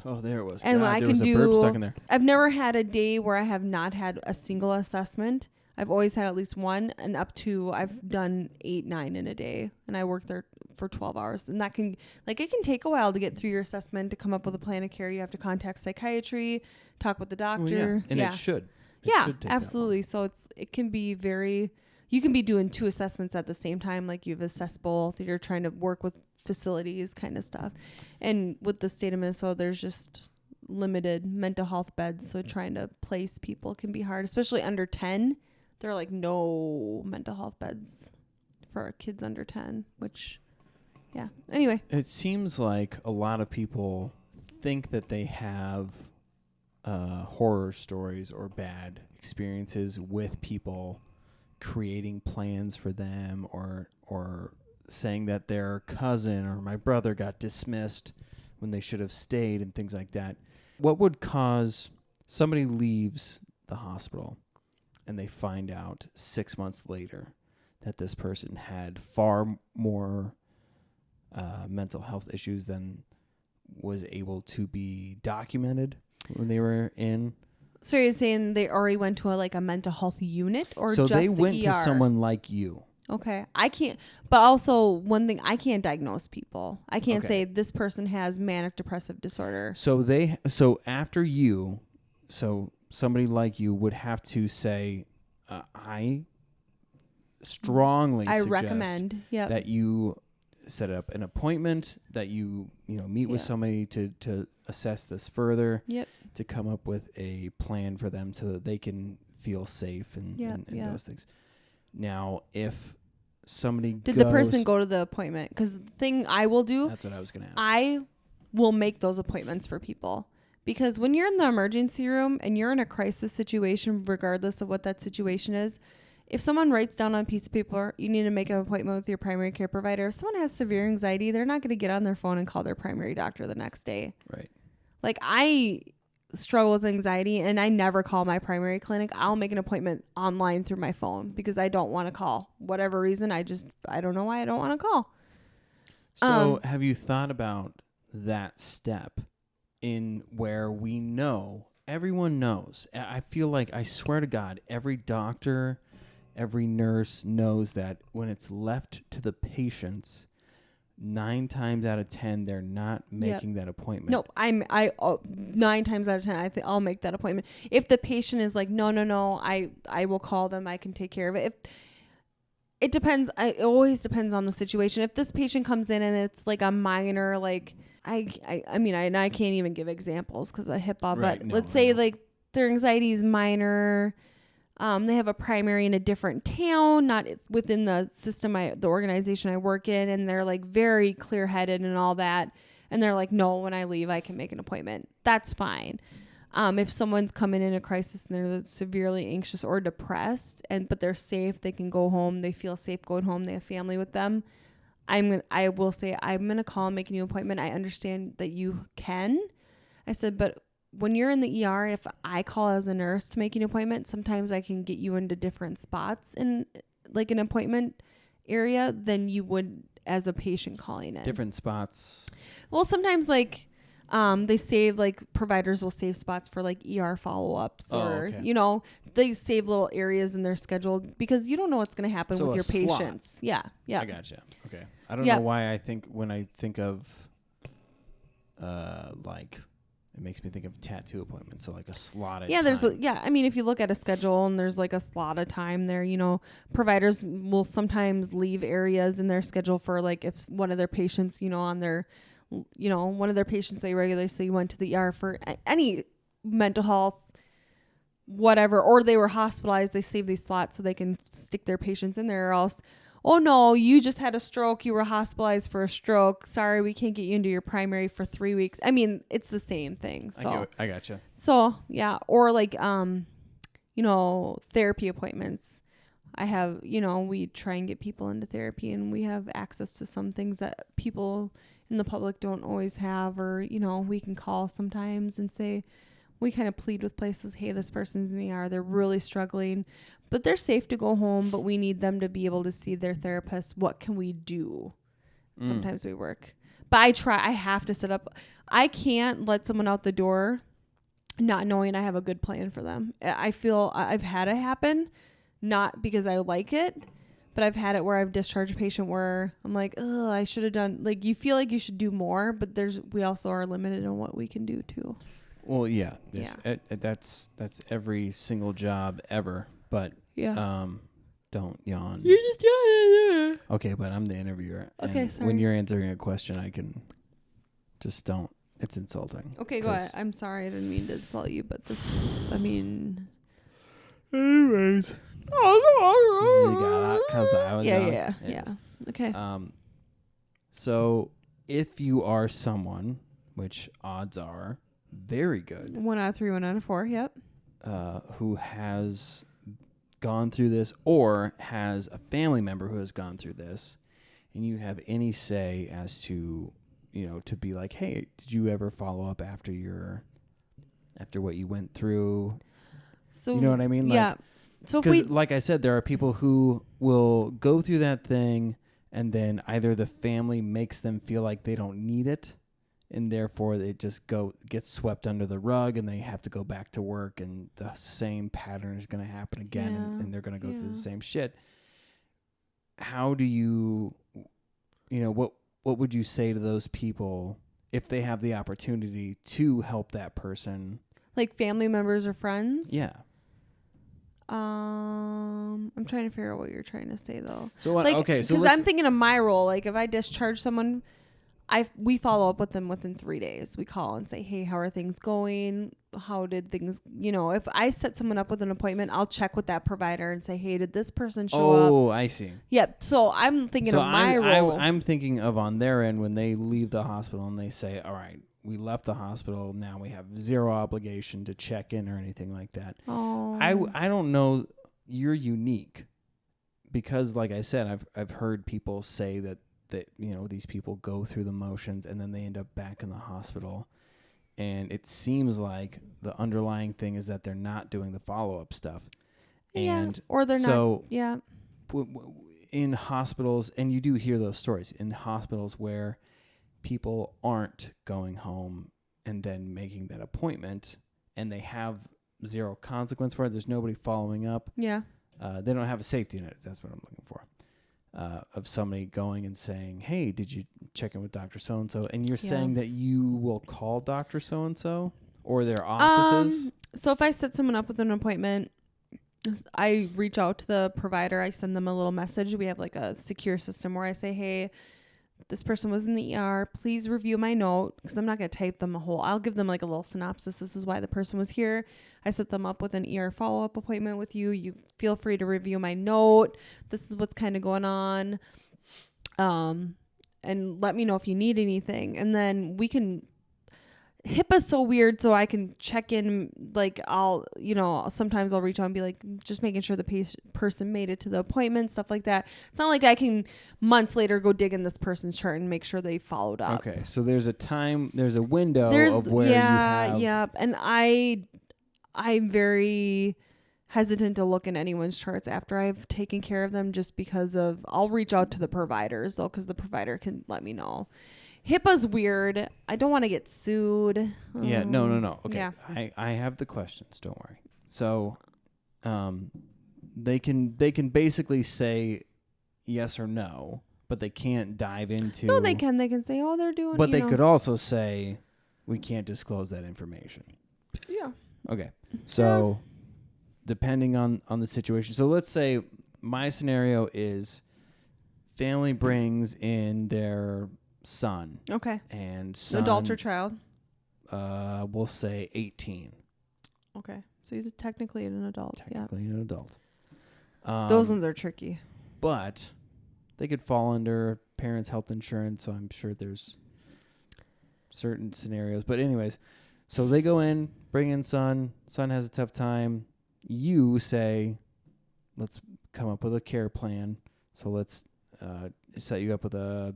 Oh, there it was. And God, there was a burp stuck in there. I've never had a day where I have not had a single assessment. I've always had at least one, and up to I've done 8, 9 in a day, and I work there for 12 hours. And that can, it can take a while to get through your assessment, to come up with a plan of care. You have to contact psychiatry, talk with the doctor. Well, yeah. And it should. Absolutely. So it can be you can be doing 2 assessments at the same time. Like you've assessed both. You're trying to work with facilities kind of stuff. And with the state of Minnesota, there's just limited mental health beds. So trying to place people can be hard, especially under 10. There are like no mental health beds for kids under 10, which, yeah. Anyway. It seems like a lot of people think that they have horror stories or bad experiences with people creating plans for them or saying that their cousin or my brother got dismissed when they should have stayed and things like that. What would cause somebody leaves the hospital and they find out 6 months later that this person had far more mental health issues than was able to be documented when they were in? So you're saying they already went to a mental health unit, or so just they went ER? to someone like you? Okay. I can't, but also one thing, I can't diagnose people. I can't say this person has manic depressive disorder. So after you, somebody like you would have to say, I strongly I suggest recommend that you set up an appointment, that you meet with somebody to assess this further, to come up with a plan for them so that they can feel safe and those things. Now, if somebody did the person go to the appointment? Because the thing I will do, that's what I was going to ask. I will make those appointments for people. Because when you're in the emergency room and you're in a crisis situation, regardless of what that situation is, if someone writes down on a piece of paper, you need to make an appointment with your primary care provider. If someone has severe anxiety, they're not going to get on their phone and call their primary doctor the next day. Right. Like, I struggle with anxiety and I never call my primary clinic. I'll make an appointment online through my phone because I don't want to call. Whatever reason, I don't know why I don't want to call. So have you thought about that step in where we know, everyone knows? I feel like, I swear to God, every doctor, every nurse knows that when it's left to the patients, 9 times out of 10, they're not making that appointment. No, 9 times out of 10, I'll make that appointment. If the patient is like, no, I will call them. I can take care of it. It depends. It always depends on the situation. If this patient comes in and it's like a minor, like, I can't even give examples because of HIPAA, Right, but no, let's say like their anxiety is minor. They have a primary in a different town, not within the system, the organization I work in, and they're like very clear-headed and all that. And they're like, no, when I leave, I can make an appointment. That's fine. If someone's coming in a crisis and they're severely anxious or depressed, but they're safe, they can go home. They feel safe going home. They have family with them. I will say I'm gonna call and make a new appointment. I understand that you can. I said, but when you're in the ER, if I call as a nurse to make an appointment, sometimes I can get you into different spots in like an appointment area than you would as a patient calling in. Different spots. Well, sometimes like they save, like, providers will save spots for like ER follow-ups they save little areas in their schedule because you don't know what's going to happen with your patients. Yeah. I gotcha. Okay. I don't know why when I think of like, it makes me think of tattoo appointments. So like a slotted time. I mean, if you look at a schedule and there's like a slot of time there, providers will sometimes leave areas in their schedule for like if one of their patients, on their, one of their patients they regularly went to the ER for any mental health, whatever, or they were hospitalized, they save these slots so they can stick their patients in there, or else, oh no, you just had a stroke, you were hospitalized for a stroke, sorry, we can't get you into your primary for 3 weeks. I mean, it's the same thing. So I gotcha. So yeah, or like therapy appointments. I have, we try and get people into therapy, and we have access to some things that people in the public don't always have, or we can call sometimes and say, we kind of plead with places, hey, this person's in the ER, they're really struggling, but they're safe to go home, but we need them to be able to see their therapist. What can we do? Sometimes we work. But I have to set up. I can't let someone out the door not knowing I have a good plan for them. I feel I've had it happen, not because I like it, but I've had it where I've discharged a patient where I'm like, oh, I should have done, like, you feel like you should do more, but we also are limited on what we can do too. Well, yeah. That's every single job ever, but don't yawn. Okay, but I'm the interviewer. Okay, sorry. When you're answering a question, I can just don't. It's insulting. Okay, go ahead. I'm sorry, I didn't mean to insult you, but Anyways. Yeah. Okay. So if you are someone, which odds are very good, 1 out of 3, 1 out of 4. Yep. Who has gone through this or has a family member who has gone through this, and you have any say as to, to be like, hey, did you ever follow up after what you went through? So you know what I mean? Yeah. So like I said, there are people who will go through that thing, and then either the family makes them feel like they don't need it, and therefore they just get swept under the rug, and they have to go back to work, and the same pattern is going to happen again, and they're going to go through the same shit. How do you, what would you say to those people if they have the opportunity to help that person? Like family members or friends? Yeah. I'm trying to figure out what you're trying to say though. So what? Like, Okay, so because let's, I'm thinking of my role. Like if I discharge someone, we follow up with them within 3 days. We call and say, hey, how are things going? How did things, if I set someone up with an appointment, I'll check with that provider and say, hey, did this person show up? Oh, I see. Yep. So I'm thinking of my role. I'm thinking of on their end when they leave the hospital and they say, all right, we left the hospital. Now we have zero obligation to check in or anything like that. Oh. I don't know. You're unique because, like I said, I've heard people say that these people go through the motions and then they end up back in the hospital. And it seems like the underlying thing is that they're not doing the follow-up stuff. And yeah, or they're so not. Yeah. In hospitals, and you do hear those stories, in hospitals where people aren't going home and then making that appointment and they have zero consequence for it. There's nobody following up. Yeah. They don't have a safety net. That's what I'm looking for. Of somebody going and saying, hey, did you check in with Dr. So-and-so? And you're saying that you will call Dr. So-and-so or their offices? So if I set someone up with an appointment, I reach out to the provider. I send them a little message. We have like a secure system where I say, hey, this person was in the ER. Please review my note, because I'm not going to type them a whole. I'll give them like a little synopsis. This is why the person was here. I set them up with an ER follow-up appointment with you. You feel free to review my note. This is what's kind of going on. And let me know if you need anything. And then we can... HIPAA's so weird, so I can check in, like sometimes I'll reach out and be like, just making sure the person made it to the appointment, stuff like that. It's not like I can months later go dig in this person's chart and make sure they followed up. Okay, so there's a window of where you have... Yeah, and I'm very hesitant to look in anyone's charts after I've taken care of them, just because I'll reach out to the providers, though, because the provider can let me know. HIPAA's weird. I don't want to get sued. Yeah, no. Okay, yeah. I have the questions. Don't worry. So, they can basically say yes or no, but they can't dive into... No, they can. They can say, oh, they're doing... But they could also say, we can't disclose that information. Yeah. Okay. So, depending on the situation. So, let's say my scenario is family brings in their son. Okay. And son... Adult or child? We'll say 18. Okay. So he's technically an adult. Technically an adult. Those ones are tricky. But they could fall under parents' health insurance, so I'm sure there's certain scenarios. But anyways, so they go in, bring in son. Son has a tough time. You say, let's come up with a care plan. So let's set you up with a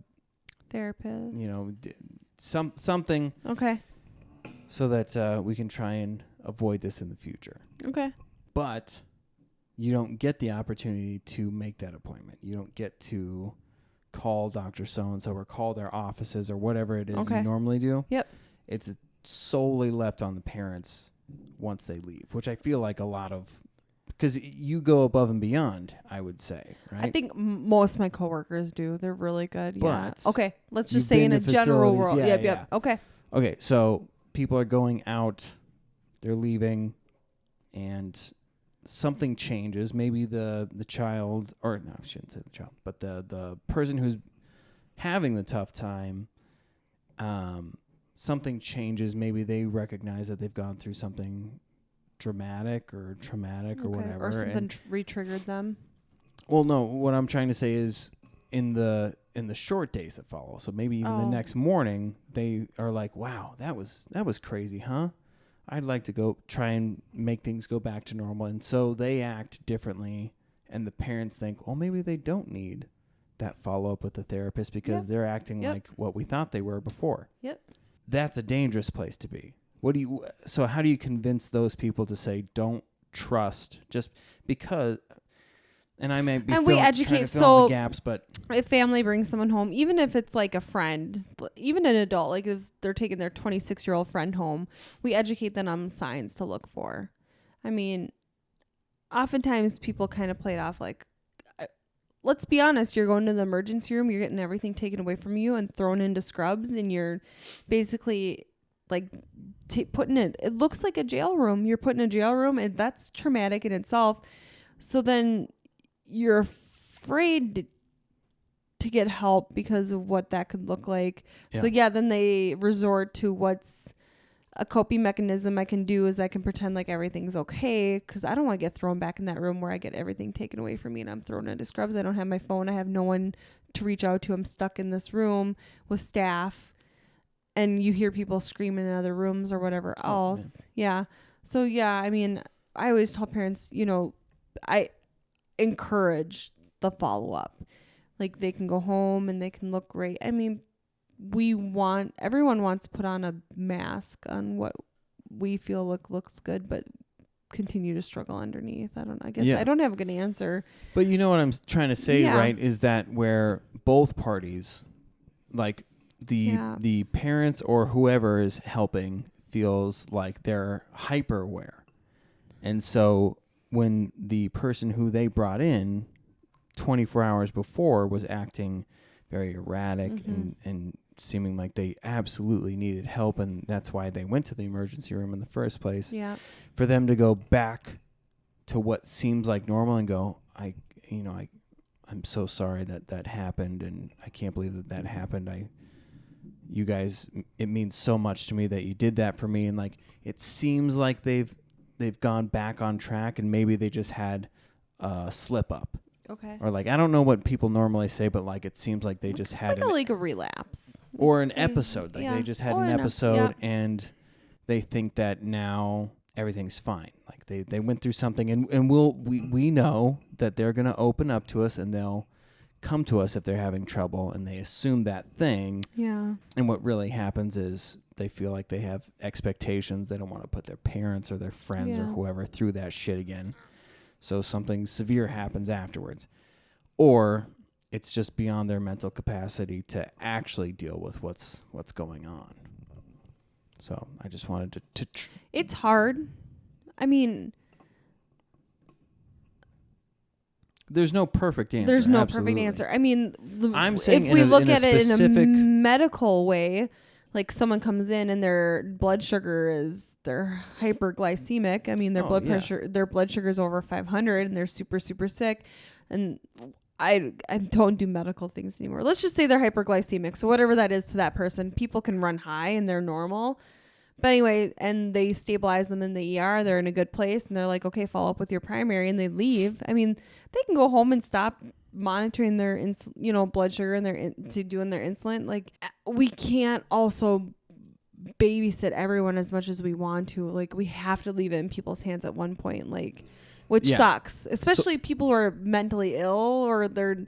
therapist. Something. Okay. So that we can try and avoid this in the future. Okay. But you don't get the opportunity to make that appointment. You don't get to call Dr. So-and-so or call their offices or whatever it is you normally do. Yep. It's solely left on the parents once they leave, which I feel like a lot of... Because you go above and beyond, I would say, right? I think most of my coworkers do. They're really good. But yeah. Okay. Let's just say in a general world. Yeah, Yep. Okay. Okay. So people are going out, they're leaving, and something changes. Maybe the child, or no, I shouldn't say the child, but the person who's having the tough time, something changes. Maybe they recognize that they've gone through something dramatic or traumatic or whatever, or something re-triggered them. Well, no, what I'm trying to say is in the short days that follow, so maybe even the next morning, they are like, wow, that was crazy, huh? I'd like to go try and make things go back to normal. And so they act differently, and the parents think, well, maybe they don't need that follow-up with the therapist because they're acting like what we thought they were before. Yep. That's a dangerous place to be. So how do you convince those people to say don't trust just because? And I may be we educate, so in the gaps, but if family brings someone home, even if it's like a friend, even an adult, like if they're taking their 26-year-old friend home, we educate them on signs to look for. I mean, oftentimes people kind of play it off like, let's be honest, you're going to the emergency room, you're getting everything taken away from you and thrown into scrubs, and you're basically like putting it looks like a jail room. You're put in a jail room, and that's traumatic in itself. So then you're afraid to get help because of what that could look like. Yeah. So then they resort to what's a coping mechanism I can do is I can pretend like everything's okay because I don't want to get thrown back in that room where I get everything taken away from me and I'm thrown into scrubs. I don't have my phone. I have no one to reach out to. I'm stuck in this room with staff and you hear people screaming in other rooms or whatever else. Man. Yeah. So I mean, I always tell parents, I encourage the follow-up. Like they can go home and they can look great. I mean, everyone wants to put on a mask on what we feel looks good, but continue to struggle underneath. I don't know. I guess I don't have a good answer. But you know what I'm trying to say, right? Is that where both parties, like the parents or whoever is helping, feels like they're hyper aware. And so when the person who they brought in 24 hours before was acting very erratic and seeming like they absolutely needed help, and that's why they went to the emergency room in the first place. Yeah. For them to go back to what seems like normal and go, I'm so sorry that happened, and I can't believe that happened. You guys, it means so much to me that you did that for me, and like it seems like they've gone back on track, and maybe they just had a slip up. Okay. Or like I don't know what people normally say, but like it seems like they just had like a relapse or an episode. Like they just had an episode, and they think that now everything's fine. Like they went through something, and we know that they're gonna open up to us, and they'll come to us if they're having trouble, and they assume that thing. Yeah. And what really happens is they feel like they have expectations. They don't want to put their parents or their friends or whoever through that shit again. So something severe happens afterwards. Or it's just beyond their mental capacity to actually deal with what's going on. So I just wanted to it's hard. I mean, there's no perfect answer. There's no absolutely. perfect answer. I mean, I'm saying if we look at it in a medical way, like someone comes in and their blood sugar they're hyperglycemic. I mean, their blood sugar is over 500 and they're super, super sick. And I don't do medical things anymore. Let's just say they're hyperglycemic. So whatever that is to that person, people can run high and they're normal. But anyway, and they stabilize them in the ER. They're in a good place. And they're like, okay, follow up with your primary. And they leave. I mean, they can go home and stop monitoring their blood sugar and doing their insulin. Like, we can't also babysit everyone as much as we want to. Like, we have to leave it in people's hands at one point, like, which sucks, especially people who are mentally ill, or they're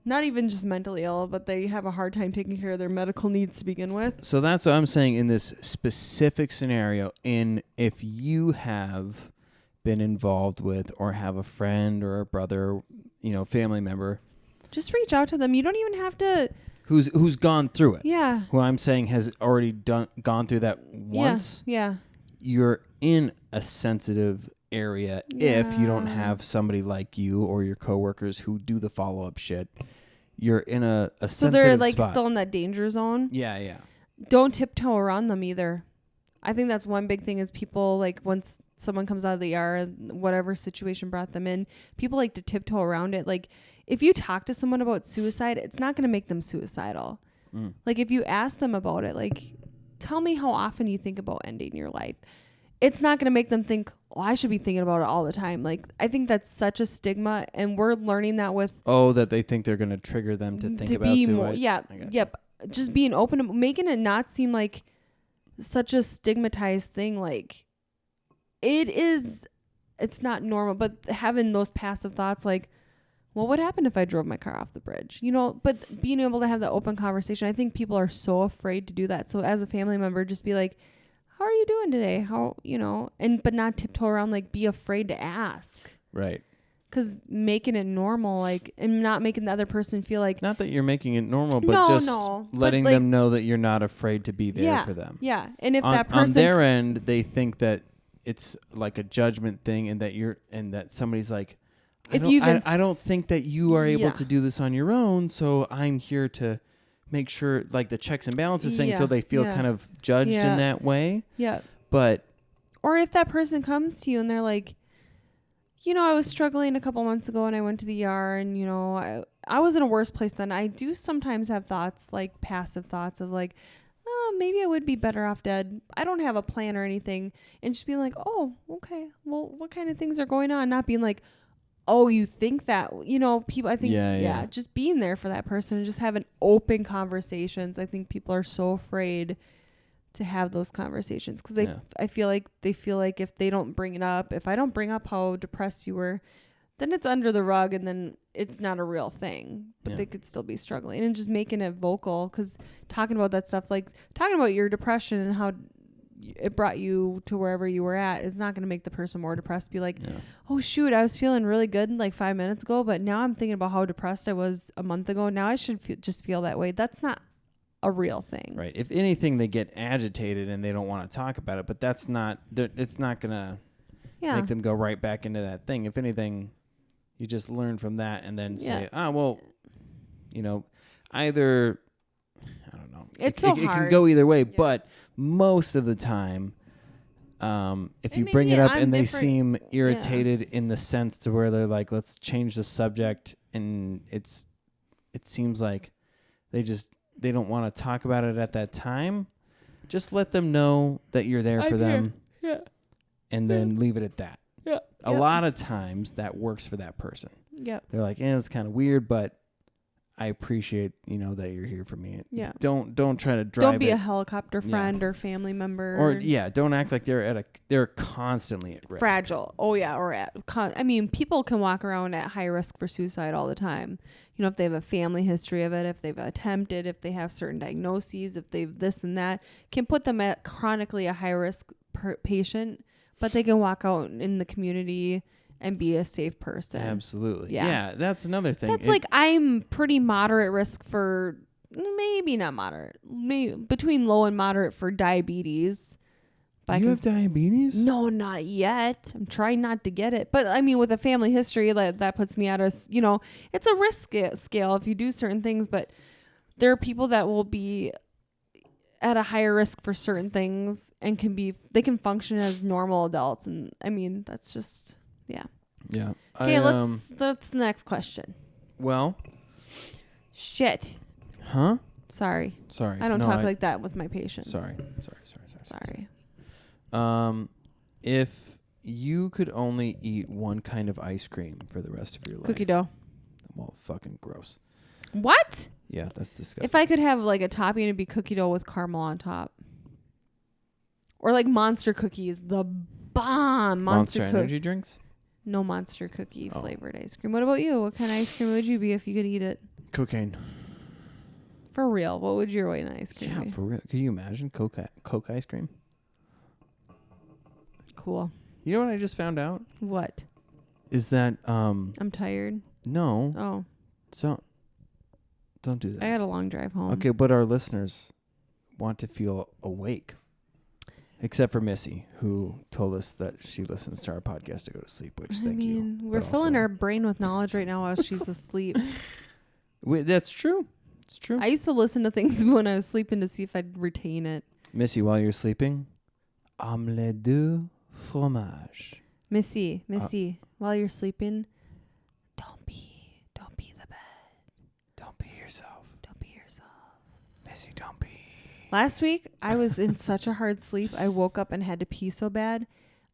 not even just mentally ill, but they have a hard time taking care of their medical needs to begin with. So that's what I'm saying in this specific scenario. If you have been involved with or have a friend or a brother, family member, just reach out to them. You don't even have to. Who's gone through it? Yeah. Who I'm saying has already gone through that once. Yeah. You're in a sensitive area if you don't have somebody like you or your coworkers who do the follow-up shit. You're in a sensitive spot. So they're like still in that danger zone. Yeah. Don't tiptoe around them either. I think that's one big thing is people, like, once someone comes out of the ER, whatever situation brought them in, people like to tiptoe around it. Like, if you talk to someone about suicide, it's not going to make them suicidal. Like, if you ask them about it, like, tell me how often you think about ending your life. It's not going to make them think, oh, I should be thinking about it all the time. Like, I think that's such a stigma, and we're learning that with... Oh, that they think they're going to trigger them to think about suicide. Yep. Just being open, making it not seem like such a stigmatized thing. Like, it's not normal, but having those passive thoughts like, well, what happened if I drove my car off the bridge? But being able to have that open conversation, I think people are so afraid to do that. So as a family member, just be like, how are you doing today? But not tiptoe around, like, be afraid to ask. Right. Because making it normal, like, and not making the other person feel like... Not that you're making it normal, but letting them know that you're not afraid to be there for them. Yeah. And if that person... On their end, they think that it's like a judgment thing, and that somebody's like, I don't think that you are able to do this on your own, so I'm here to make sure, like, the checks and balances thing, so they feel kind of judged in that way. Yeah. But... Or if that person comes to you and they're like, I was struggling a couple months ago and I went to the ER and, I was in a worse place then. I do sometimes have thoughts, like passive thoughts of like, oh, maybe I would be better off dead. I don't have a plan or anything. And just being like, oh, okay. Well, what kind of things are going on? Not being like, oh, you think that, people, I think, just being there for that person and just having open conversations. I think people are so afraid to have those conversations because I feel like they feel like if they don't bring it up, if I don't bring up how depressed you were, then it's under the rug and then it's not a real thing, but they could still be struggling. And just making it vocal, because talking about that stuff, like talking about your depression and how it brought you to wherever you were at, is not going to make the person more depressed. Be like, oh shoot, I was feeling really good like 5 minutes ago, but now I'm thinking about how depressed I was a month ago. Now I should just feel that way. That's not a real thing. Right. If anything, they get agitated and they don't want to talk about it, but it's not going to make them go right back into that thing. If anything, you just learn from that and then say, either, I don't know. It's it can go either way, but most of the time, if you bring it up and they seem irritated in the sense to where they're like, let's change the subject, and it seems like they don't want to talk about it at that time, just let them know that you're there for them. Yeah. And then leave it at that. Yeah. A lot of times that works for that person. Yep. They're like, it's kind of weird, but I appreciate, that you're here for me. Yeah. Don't try to drive. Don't be a helicopter friend or family member. Or don't act like they're constantly at risk. Fragile. Oh yeah. Or people can walk around at high risk for suicide all the time. If they have a family history of it, if they've attempted, if they have certain diagnoses, if they've this and that, can put them at chronically a high risk patient, but they can walk out in the community and be a safe person. Absolutely. Yeah. That's another thing. That's I'm pretty moderate risk for, maybe not moderate, maybe between low and moderate for diabetes. You have diabetes? No, not yet. I'm trying not to get it. But with a family history, that puts me at it's a risk scale if you do certain things, but there are people that will be at a higher risk for certain things and they can function as normal adults. And that's just, yeah. Yeah. Okay, let's the next question. Well. Shit. Huh? Sorry. Sorry. I don't talk like that with my patients. Sorry. If you could only eat one kind of ice cream for the rest of your life. Cookie dough. Well, fucking gross. What? Yeah, that's disgusting. If I could have like a topping, it'd be cookie dough with caramel on top. Or like Monster cookies, the bomb. Monster energy drinks? No Monster cookie flavored ice cream. What about you? What kind of ice cream would you be if you could eat it? Cocaine. For real, what would your white ice cream be? Yeah, for real. Could you imagine Coke ice cream? Cool. You know what I just found out? What? Is that I'm tired. No. Oh. So don't do that. I had a long drive home. Okay, but our listeners want to feel awake. Except for Missy, who told us that she listens to our podcast to go to sleep, which thank you. We're filling our brain with knowledge right now while she's asleep. That's true. It's true. I used to listen to things when I was sleeping to see if I'd retain it. Missy, while you're sleeping, omelette de fromage. Missy, while you're sleeping, don't pee the bed. Don't pee yourself. Missy, don't pee. Last week, I was in such a hard sleep. I woke up and had to pee so bad,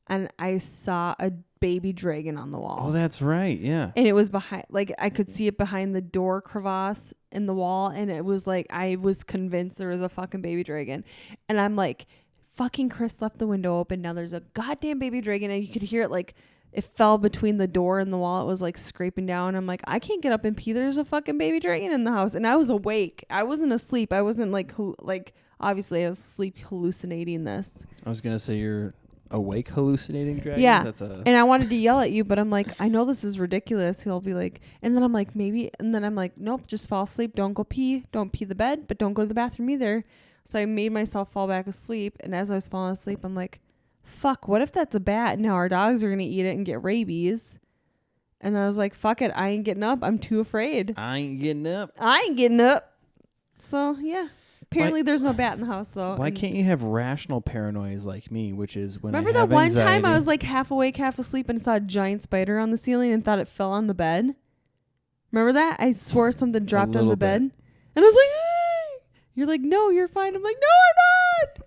and I saw a baby dragon on the wall. Oh, that's right. Yeah. And it was behind, I could see it behind the door crevasse in the wall, and it was I was convinced there was a fucking baby dragon. And I'm like, fucking Chris left the window open. Now there's a goddamn baby dragon, and you could hear it it fell between the door and the wall. It was scraping down. I'm like, I can't get up and pee. There's a fucking baby dragon in the house. And I was awake. I wasn't asleep. I wasn't obviously I was sleep hallucinating this. I was going to say you're awake hallucinating dragons. Yeah. And I wanted to yell at you, but I'm like, I know this is ridiculous. He'll be like, and then I'm like, maybe. And then I'm like, nope, just fall asleep. Don't go pee. Don't pee the bed, but don't go to the bathroom either. So I made myself fall back asleep. And as I was falling asleep, I'm like, fuck, what if that's a bat? Now our dogs are going to eat it and get rabies. And I was like, fuck it. I ain't getting up. I'm too afraid. I ain't getting up. So, yeah. Apparently, there's no bat in the house, though. Why and can't you have rational paranoias like me, which is when remember I have that one anxiety. time I was like half awake, half asleep, and saw a giant spider on the ceiling and thought it fell on the bed? Remember that? I swore something dropped on the bed. And I was like, hey! You're like, no, you're fine. I'm like, no, I'm not.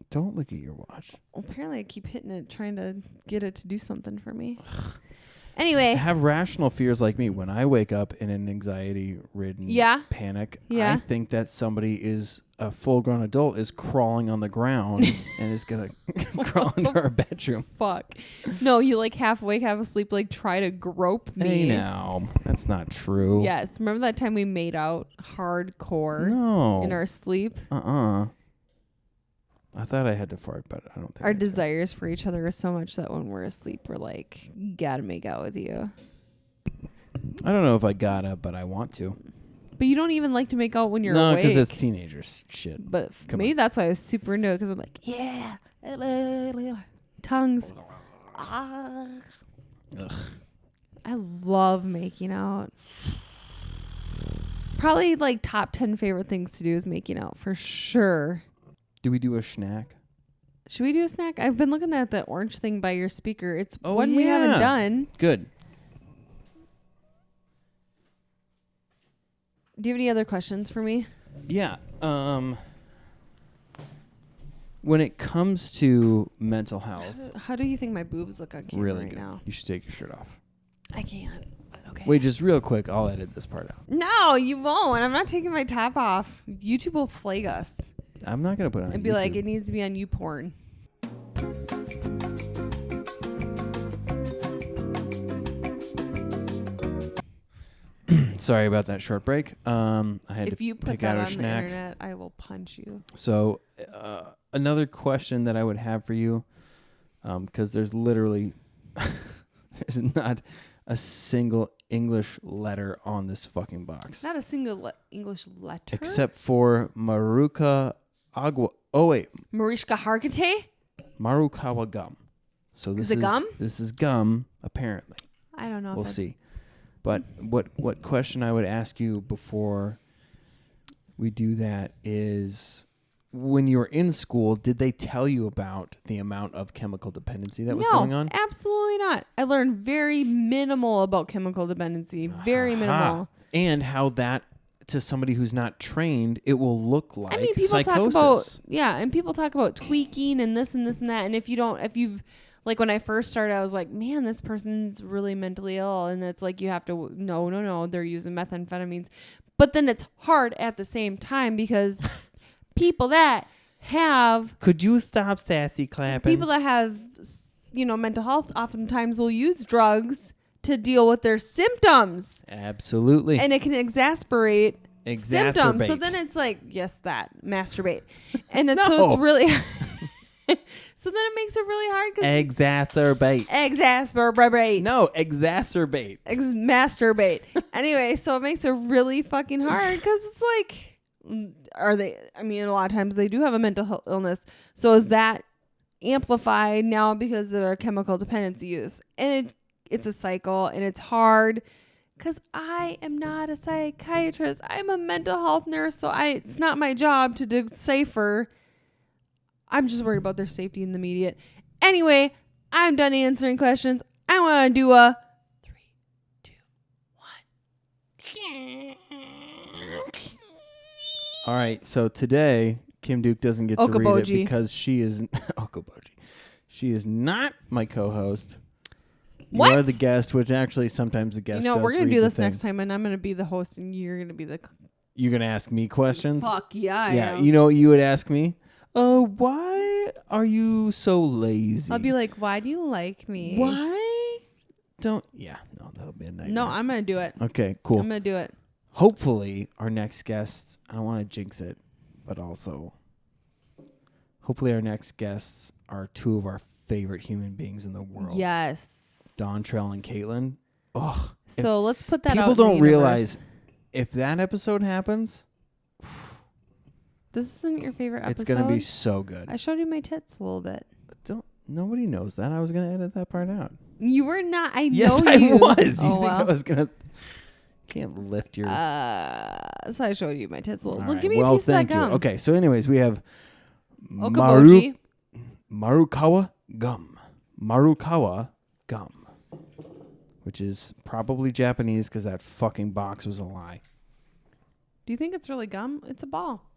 Don't look at your watch. Well, apparently, I keep hitting it, trying to get it to do something for me. Anyway. Have rational fears like me. When I wake up in an anxiety-ridden panic, I think that somebody is a full-grown adult is crawling on the ground and is going to crawl into our bedroom. Fuck. No, you like half awake, half asleep, like try to grope me. Hey, now. That's not true. Yes. Remember that time we made out hardcore in our sleep? I thought I had to fart, but I don't think our desires for each other are so much that when we're asleep, we're like, gotta make out with you. I don't know if I gotta, but I want to. But you don't even like to make out when you're awake. No, because it's teenagers shit. But maybe that's why I was super into it, because I'm like, yeah. Tongues. Ugh. I love making out. Probably like top 10 favorite things to do is making out for sure. Do we do a snack? Should we do a snack? I've been looking at the orange thing by your speaker. It's one we haven't done. Good. Do you have any other questions for me? Yeah. When it comes to mental health. How do you think my boobs look on camera really right good. now? You should take your shirt off. I can't. Okay. Wait, just real quick. I'll edit this part out. No, you won't. I'm not taking my top off. YouTube will flag us. I'm not going to put it on and be YouTube. like, it needs to be on YouPorn. Sorry about that short break. I had if to you put pick that out on a snack. the internet, I will punch you. So another question that I would have for you, because there's literally there's not a single English letter on this fucking box. Not a single English letter? Except for Maruka Agua. Oh, wait. Mariska Hargitay? Marukawa gum. So this is gum? This is gum, apparently. I don't know. We'll see. But what question I would ask you before we do that is, when you were in school, did they tell you about the amount of chemical dependency that was going on? No, absolutely not. I learned very minimal about chemical dependency. Very minimal. And how that, to somebody who's not trained, it will look like people psychosis. talk about, and people talk about tweaking and this and this and that. And if you've, like when I first started, I was like, man, this person's really mentally ill. And it's like, you have to, no, they're using methamphetamines. But then it's hard at the same time because people that have... Could you stop sassy clapping? People that have, mental health oftentimes will use drugs to deal with their symptoms. Absolutely. And it can exacerbate symptoms. So then it's like, masturbate. And it's, so it's really... So then it makes it really hard. Exacerbate. No, exacerbate. Masturbate. Anyway, so it makes it really fucking hard because it's like, a lot of times they do have a mental illness. So is that amplified now because of their chemical dependency use? And it's a cycle and it's hard because I am not a psychiatrist. I'm a mental health nurse. So it's not my job to decipher. I'm just worried about their safety in the immediate. Anyway, I'm done answering questions. I want to do a 3, 2, 1. All right. So today, Kim Duke doesn't get to read it because she is Okoboji. She is not my co-host. You are the guest, which actually sometimes the guest. We're gonna do this next time, and I'm gonna be the host, and you're gonna be the. You're gonna ask me questions. Fuck yeah! Yeah. You know what you would ask me? Why are you so lazy? I'll be like, why do you like me? Why don't... Yeah, no, that'll be a nightmare. No, I'm going to do it. Okay, cool. I'm going to do it. Hopefully, our next guest... I don't want to jinx it, but also... Hopefully, our next guests are two of our favorite human beings in the world. Yes. Dontrell and Caitlin. Oh. So let's put that out. People don't realize, if that episode happens... This isn't your favorite episode? It's going to be so good. I showed you my tits a little bit. Nobody knows that. I was going to edit that part out. You were not. Yes, I was. You think I was going to Can't lift your. So I showed you my tits. All Well, right. give me a Well, piece of that thank you. gum. Okay, so anyways, we have Okaboji. Marukawa gum. Marukawa gum, which is probably Japanese because that fucking box was a lie. Do you think it's really gum? It's a ball.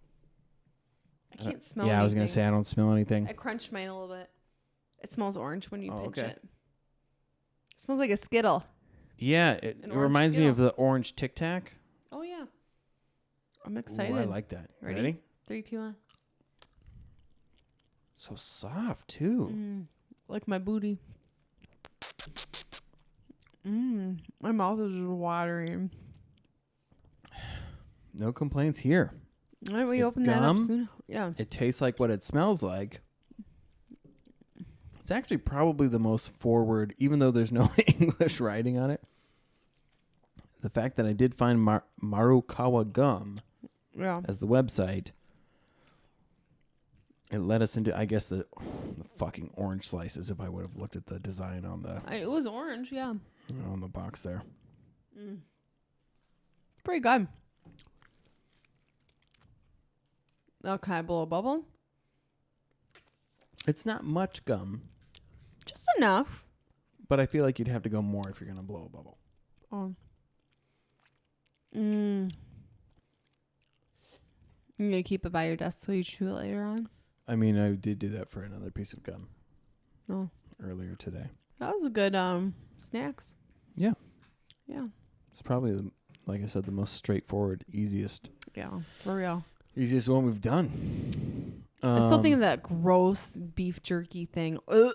I can't smell. Yeah, I was gonna anything. say I don't smell anything. I crunched mine a little bit. It smells orange when you pinch okay. it. It smells like a Skittle. Yeah, it An reminds me Skittle. of the orange Tic Tac. Oh yeah. I'm excited. Ooh, I like that. Ready? 3, 2, 1. So soft too. Like my booty. My mouth is just watering. No complaints here. Why don't we It's open that up gum. soon? Yeah. It tastes like what it smells like. It's actually probably the most forward, even though there's no English writing on it. The fact that I did find Marukawa gum Yeah. as the website, it led us into, I guess, the fucking orange slices. If I would have looked at the design on the It was orange, yeah. on the box there. Pretty good. Oh, can I blow a bubble? It's not much gum, Just enough. but I feel like you'd have to go more if you're gonna blow a bubble. Oh. You gonna keep it by your desk so you chew it later on? I mean, I did do that for another piece of gum No. earlier today. That was a good snacks. Yeah. Yeah. It's probably, like I said, the most straightforward, easiest Yeah. For real. one we've done. I still think of that gross beef jerky thing. What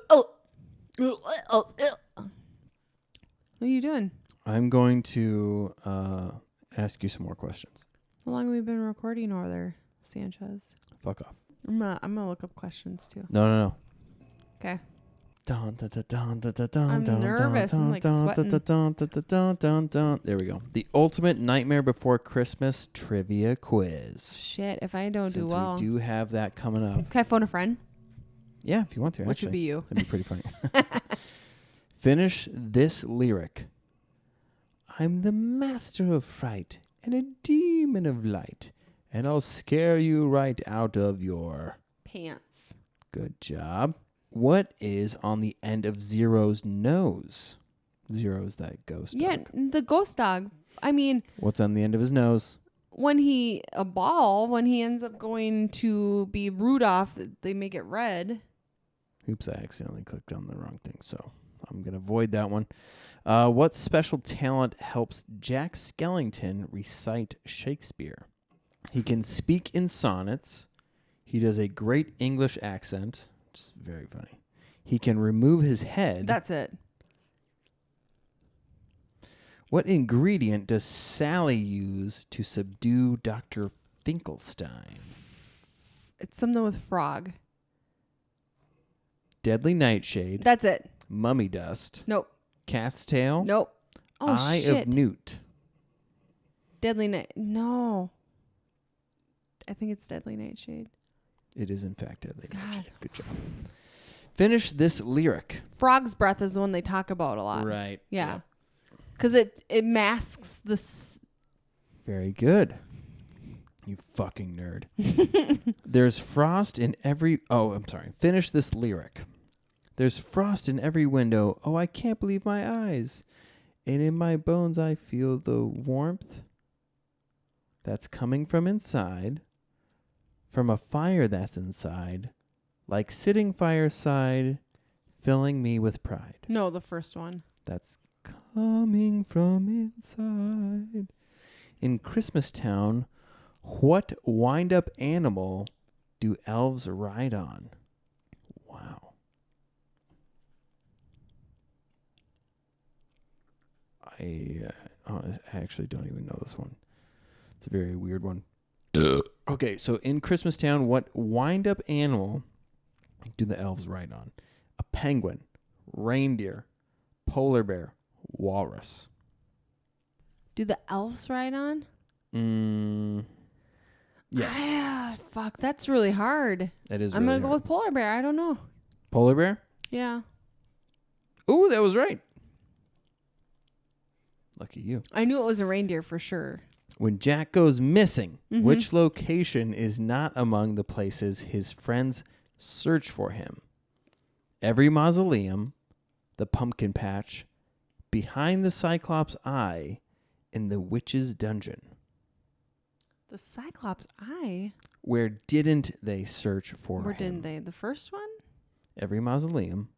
are you doing? I'm going to ask you some more questions. How long have we been recording over there, Sanchez? Fuck off. I'm gonna look up questions too. No. Okay. I'm nervous. I'm, like, sweating. There we go. The ultimate Nightmare Before Christmas trivia quiz. Shit, if I don't Since do well. we do have that coming up. Can I phone a friend? Yeah, if you want to, Which actually. would be you. That'd be pretty funny. Finish this lyric. I'm the master of fright and a demon of light, and I'll scare you right out of your... Pants. Good job. What is on the end of Zero's nose? Zero's that ghost Yeah, dog. the ghost dog. I mean, What's on the end of his nose? when he ends up going to be Rudolph, they make it red. Oops, I accidentally clicked on the wrong thing, so I'm going to avoid that one. What special talent helps Jack Skellington recite Shakespeare? He can speak in sonnets. He does a great English accent, which is very funny. He can remove his head. That's it. What ingredient does Sally use to subdue Dr. Finkelstein? It's something with frog. Deadly nightshade, That's it. mummy dust, Nope. cat's tail, Nope. Oh, eye shit. of newt. Deadly night. No. I think it's Deadly Nightshade. It is in fact deadly God. nightshade. Good job. Finish this lyric. Frog's breath is the one they talk about a lot. Right. Yeah. Yep. Because it masks the... Very good. You fucking nerd. There's frost in every... Oh, I'm sorry. Finish this lyric. There's frost in every window. Oh, I can't believe my eyes. And in my bones I feel the warmth that's coming from inside, from a fire that's inside, like sitting fireside, filling me with pride. No, the first one. That's coming from inside. In Christmastown, what wind-up animal do elves ride on? Wow. I actually don't even know this one. It's a very weird one. Okay, so in Christmastown, what wind-up animal do the elves ride on? A penguin, reindeer, polar bear, walrus. Do the elves ride on? Yes. Ah, fuck. That's really hard. That is I'm really going to go hard. with polar bear. I don't know. Polar bear? Yeah. Ooh, that was right. Lucky you. I knew it was a reindeer for sure. When Jack goes missing, Mhm. which location is not among the places his friends search for him? Every mausoleum, the pumpkin patch, behind the Cyclops' eye, in the witch's dungeon. The Cyclops Eye? Where didn't they search for Where him? didn't they? The first one? Every mausoleum,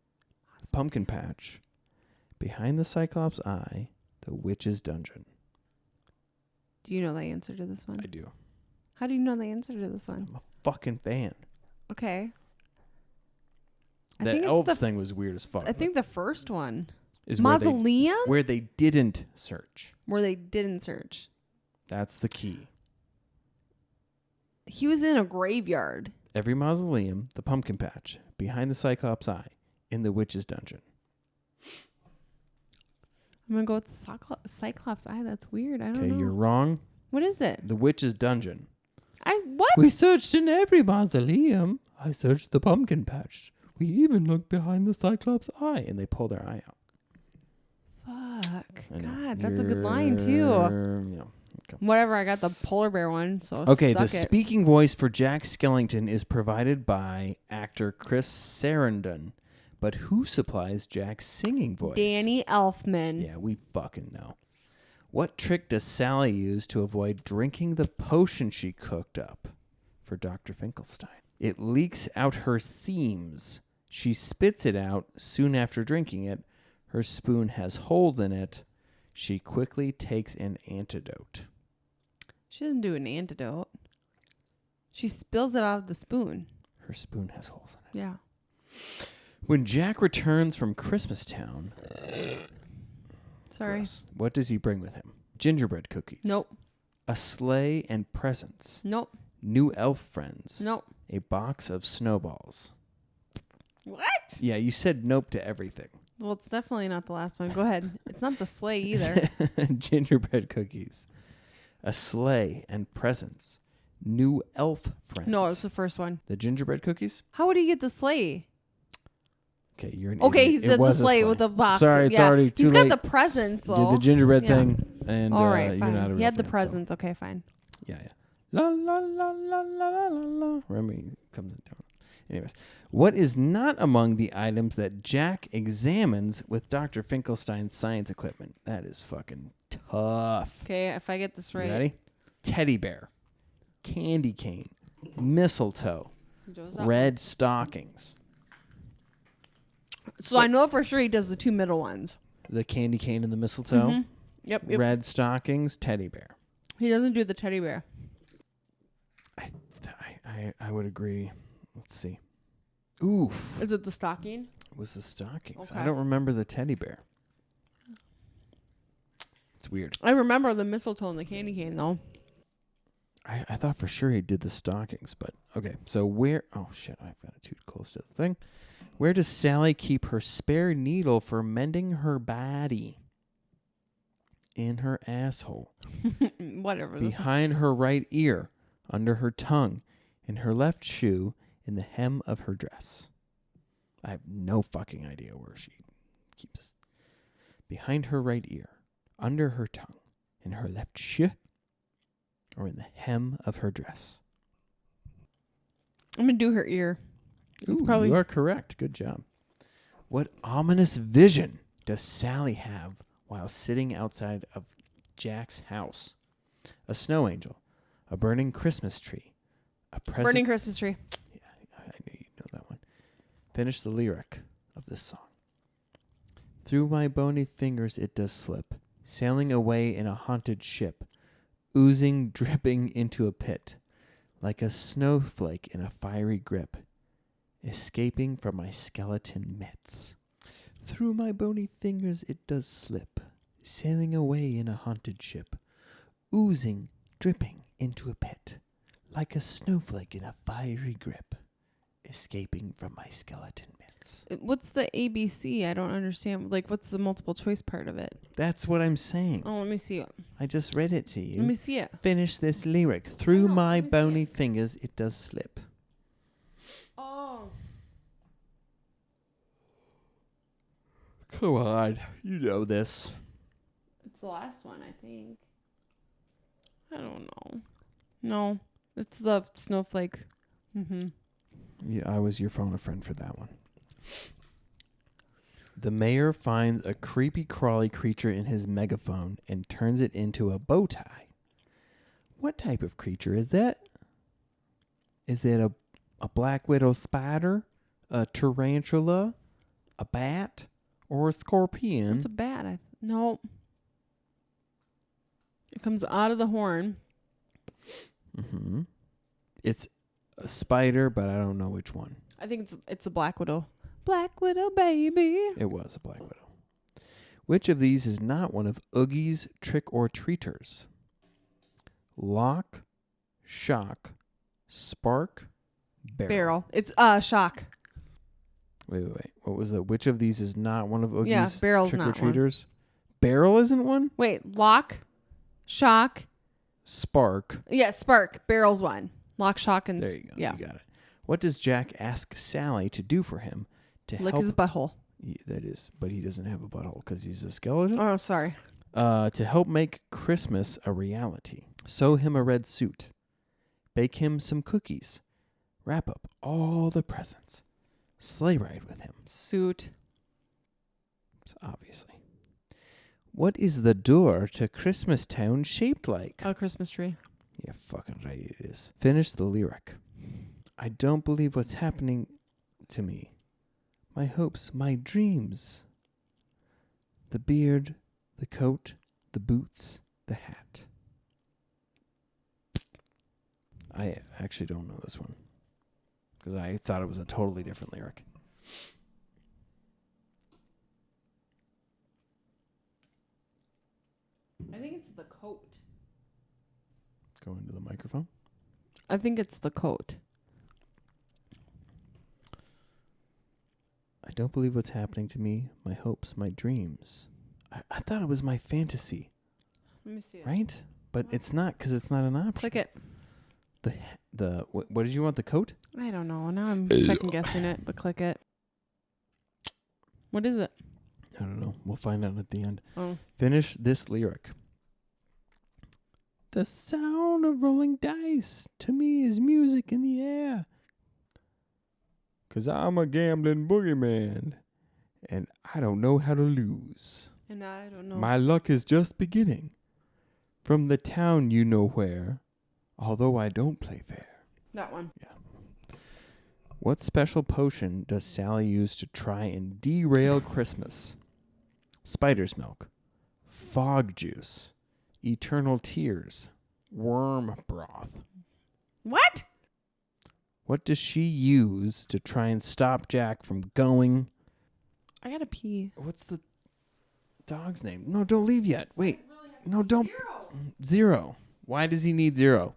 the pumpkin patch, behind the Cyclops' eye, the witch's dungeon. Do you know the answer to this one? I do. How do you know the answer to this one? I'm a fucking fan. Okay. That elves thing was weird as fuck. I think the first one. is Mausoleum? where they didn't search. Where they didn't search. That's the key. He was in a graveyard. Every mausoleum, the pumpkin patch, behind the Cyclops' eye, in the witch's dungeon. I'm going to go with the Cyclops Eye. That's weird. I don't know. Okay, you're wrong. What is it? The witch's dungeon. What? We searched in every mausoleum. I searched the pumpkin patch. We even looked behind the Cyclops' eye. And they pull their eye out. Fuck. I know. God, that's a good line, too. Yeah. Okay. Whatever, I got the polar bear one, so Okay, suck the it. speaking voice for Jack Skellington is provided by actor Chris Sarandon. But who supplies Jack's singing voice? Danny Elfman. Yeah, we fucking know. What trick does Sally use to avoid drinking the potion she cooked up for Dr. Finkelstein? It leaks out her seams. She spits it out soon after drinking it. Her spoon has holes in it. She quickly takes an antidote. She doesn't do an antidote. She spills it out of the spoon. Her spoon has holes in it. Yeah. When Jack returns from Christmastown, Sorry. gross, what does he bring with him? Gingerbread cookies. Nope. A sleigh and presents. Nope. New elf friends. Nope. A box of snowballs. What? Yeah, you said nope to everything. Well, it's definitely not the last one. Go ahead. It's not the sleigh either. Gingerbread cookies. A sleigh and presents. New elf friends. No, it's the first one. The gingerbread cookies? How would he get the sleigh? Okay, you're an Okay, idiot. he said the sleigh with the box. Sorry, it's yeah. already too He's late. got the presents, You though. did the gingerbread Yeah. thing, and All right, you're fine. not a real He had the fan, so- presents. Okay, fine. Yeah. La la la la la la la la. Remember, he comes down. Anyways, what is not among the items that Jack examines with Dr. Finkelstein's science equipment? That is fucking tough. Okay, if I get this You right. ready? Teddy bear, candy cane, mistletoe, red stockings. So I know for sure he does the two middle ones. The candy cane and the mistletoe. Mhm. Yep. Red stockings, teddy bear. He doesn't do the teddy bear. I would agree. Let's see. Oof. Is it the stocking? It was the stockings. I Okay. don't remember the teddy bear. It's weird. I remember the mistletoe and the candy cane, though. I thought for sure he did the stockings, but okay. So where? Oh shit! I've got it too close to the thing. Where does Sally keep her spare needle for mending her body? In her asshole. Whatever. Behind her right ear, under her tongue, in her left shoe, in the hem of her dress. I have no fucking idea where she keeps this. Behind her right ear, under her tongue, in her left shoe, or in the hem of her dress. I'm going to do her ear. Ooh, probably- you are correct. Good job. What ominous vision does Sally have while sitting outside of Jack's house? A snow angel, a burning Christmas tree, a present. Burning Christmas tree. I knew you'd know that one. Finish the lyric of this song. Through my bony fingers it does slip, sailing away in a haunted ship, oozing, dripping into a pit, like a snowflake in a fiery grip, escaping from my skeleton mitts. Through my bony fingers it does slip, sailing away in a haunted ship, oozing, dripping into a pit, like a snowflake in a fiery grip, escaping from my skeleton mitts. What's the ABC? I don't understand. Like, what's the multiple choice part of it? That's what I'm saying. Oh, let me see it. I just read it to you. Let me see it. Finish this lyric. Through know, my let me see bony it. fingers it does slip. Oh. Come on. You know this. It the last one, I think. I don't know. No, it's the snowflake. Mm-hmm. Yeah, I was your phone a friend for that one. The mayor finds a creepy crawly creature in his megaphone and turns it into a bow tie. What type of creature is that? Is it a black widow spider, a tarantula, a bat, or a scorpion? It's a bat. No. It comes out of the horn. Mm-hmm. It's a spider, but I don't know which one. I think it's a black widow. Black widow, baby. It was a black widow. Which of these is not one of Oogie's trick or treaters? Lock, shock, spark, barrel. It's shock. Wait. What was the? Which of these is not one of Oogie's Yeah, barrel's trick or not one. treaters? Barrel isn't one? Wait, lock, shock. Spark. Yeah, spark. Barrel's one. Lock, shock, and There you go. Yeah. You got it. What does Jack ask Sally to do for him to Lick help? his butthole. That is, but he doesn't have a butthole because he's a skeleton. Oh, sorry. To help make Christmas a reality. Sew him a red suit. Bake him some cookies. Wrap up all the presents. Sleigh ride with him. Suit. Obviously. What is the door to Christmas Town shaped like? A Christmas tree. Yeah, fucking right it is. Finish the lyric. I don't believe what's happening to me. My hopes, my dreams. The beard, the coat, the boots, the hat. I actually don't know this one because I thought it was a totally different lyric. I think it's the coat. Go into the microphone. I think it's the coat. I don't believe what's happening to me. My hopes, my dreams. I thought it was my fantasy, Let me see it. right? But it's not because it's not an option. Click it. What did you want? The coat? I don't know. Now I'm second guessing it, but click it. What is it? I don't know. We'll find out at the end. Oh. Finish this lyric. The sound of rolling dice to me is music in the air. 'Cause I'm a gambling boogeyman, and I don't know how to lose. And I don't know. My luck is just beginning. From the town you know where, although I don't play fair. That one. What special potion does Sally use to try and derail Christmas? Spider's milk, fog juice, eternal tears, worm broth. What? What does she use to try and stop Jack from going? I gotta pee. What's the dog's name? No, don't leave yet. Wait. No, don't. Zero. Why does he need 0?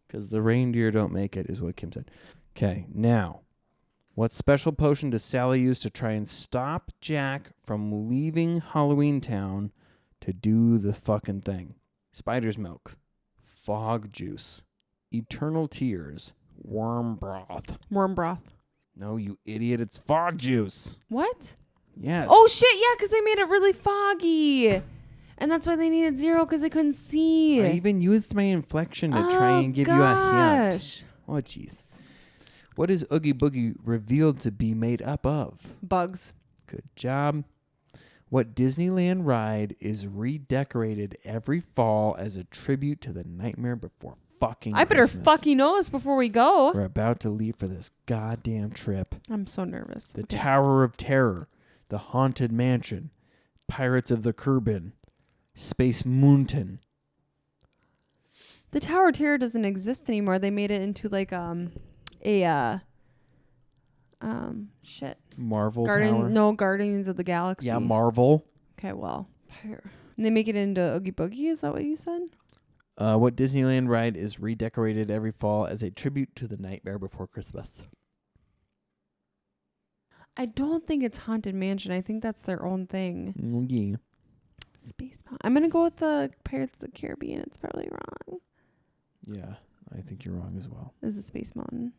Because the reindeer don't make it, is what Kim said. Okay, now, what special potion does Sally use to try and stop Jack from leaving Halloween Town to do the fucking thing? Spider's milk, fog juice, eternal tears, worm broth. Worm broth. No, you idiot, it's fog juice. What? Yes. Oh, shit, yeah, because they made it really foggy. And that's why they needed 0, because they couldn't see. I even used my inflection to try and give you a hint. Oh, jeez. What is Oogie Boogie revealed to be made up of? Bugs. Good job. What Disneyland ride is redecorated every fall as a tribute to the Nightmare Before Fucking I better Christmas? fucking know this before we go. We're about to leave for this goddamn trip. I'm so nervous. The Okay. Tower of Terror, the Haunted Mansion, Pirates of the Caribbean, Space Mountain. The Tower of Terror doesn't exist anymore. They made it into like shit. Marvel Tower. No, Guardians of the Galaxy. Yeah, Marvel. Okay, well. And they make it into Oogie Boogie, is that what you said? What Disneyland ride is redecorated every fall as a tribute to the Nightmare Before Christmas? I don't think it's Haunted Mansion. I think that's their own thing. Yeah. Space Mountain. I'm going to go with the Pirates of the Caribbean. It's probably wrong. Yeah, I think you're wrong as well. This is Space Mountain.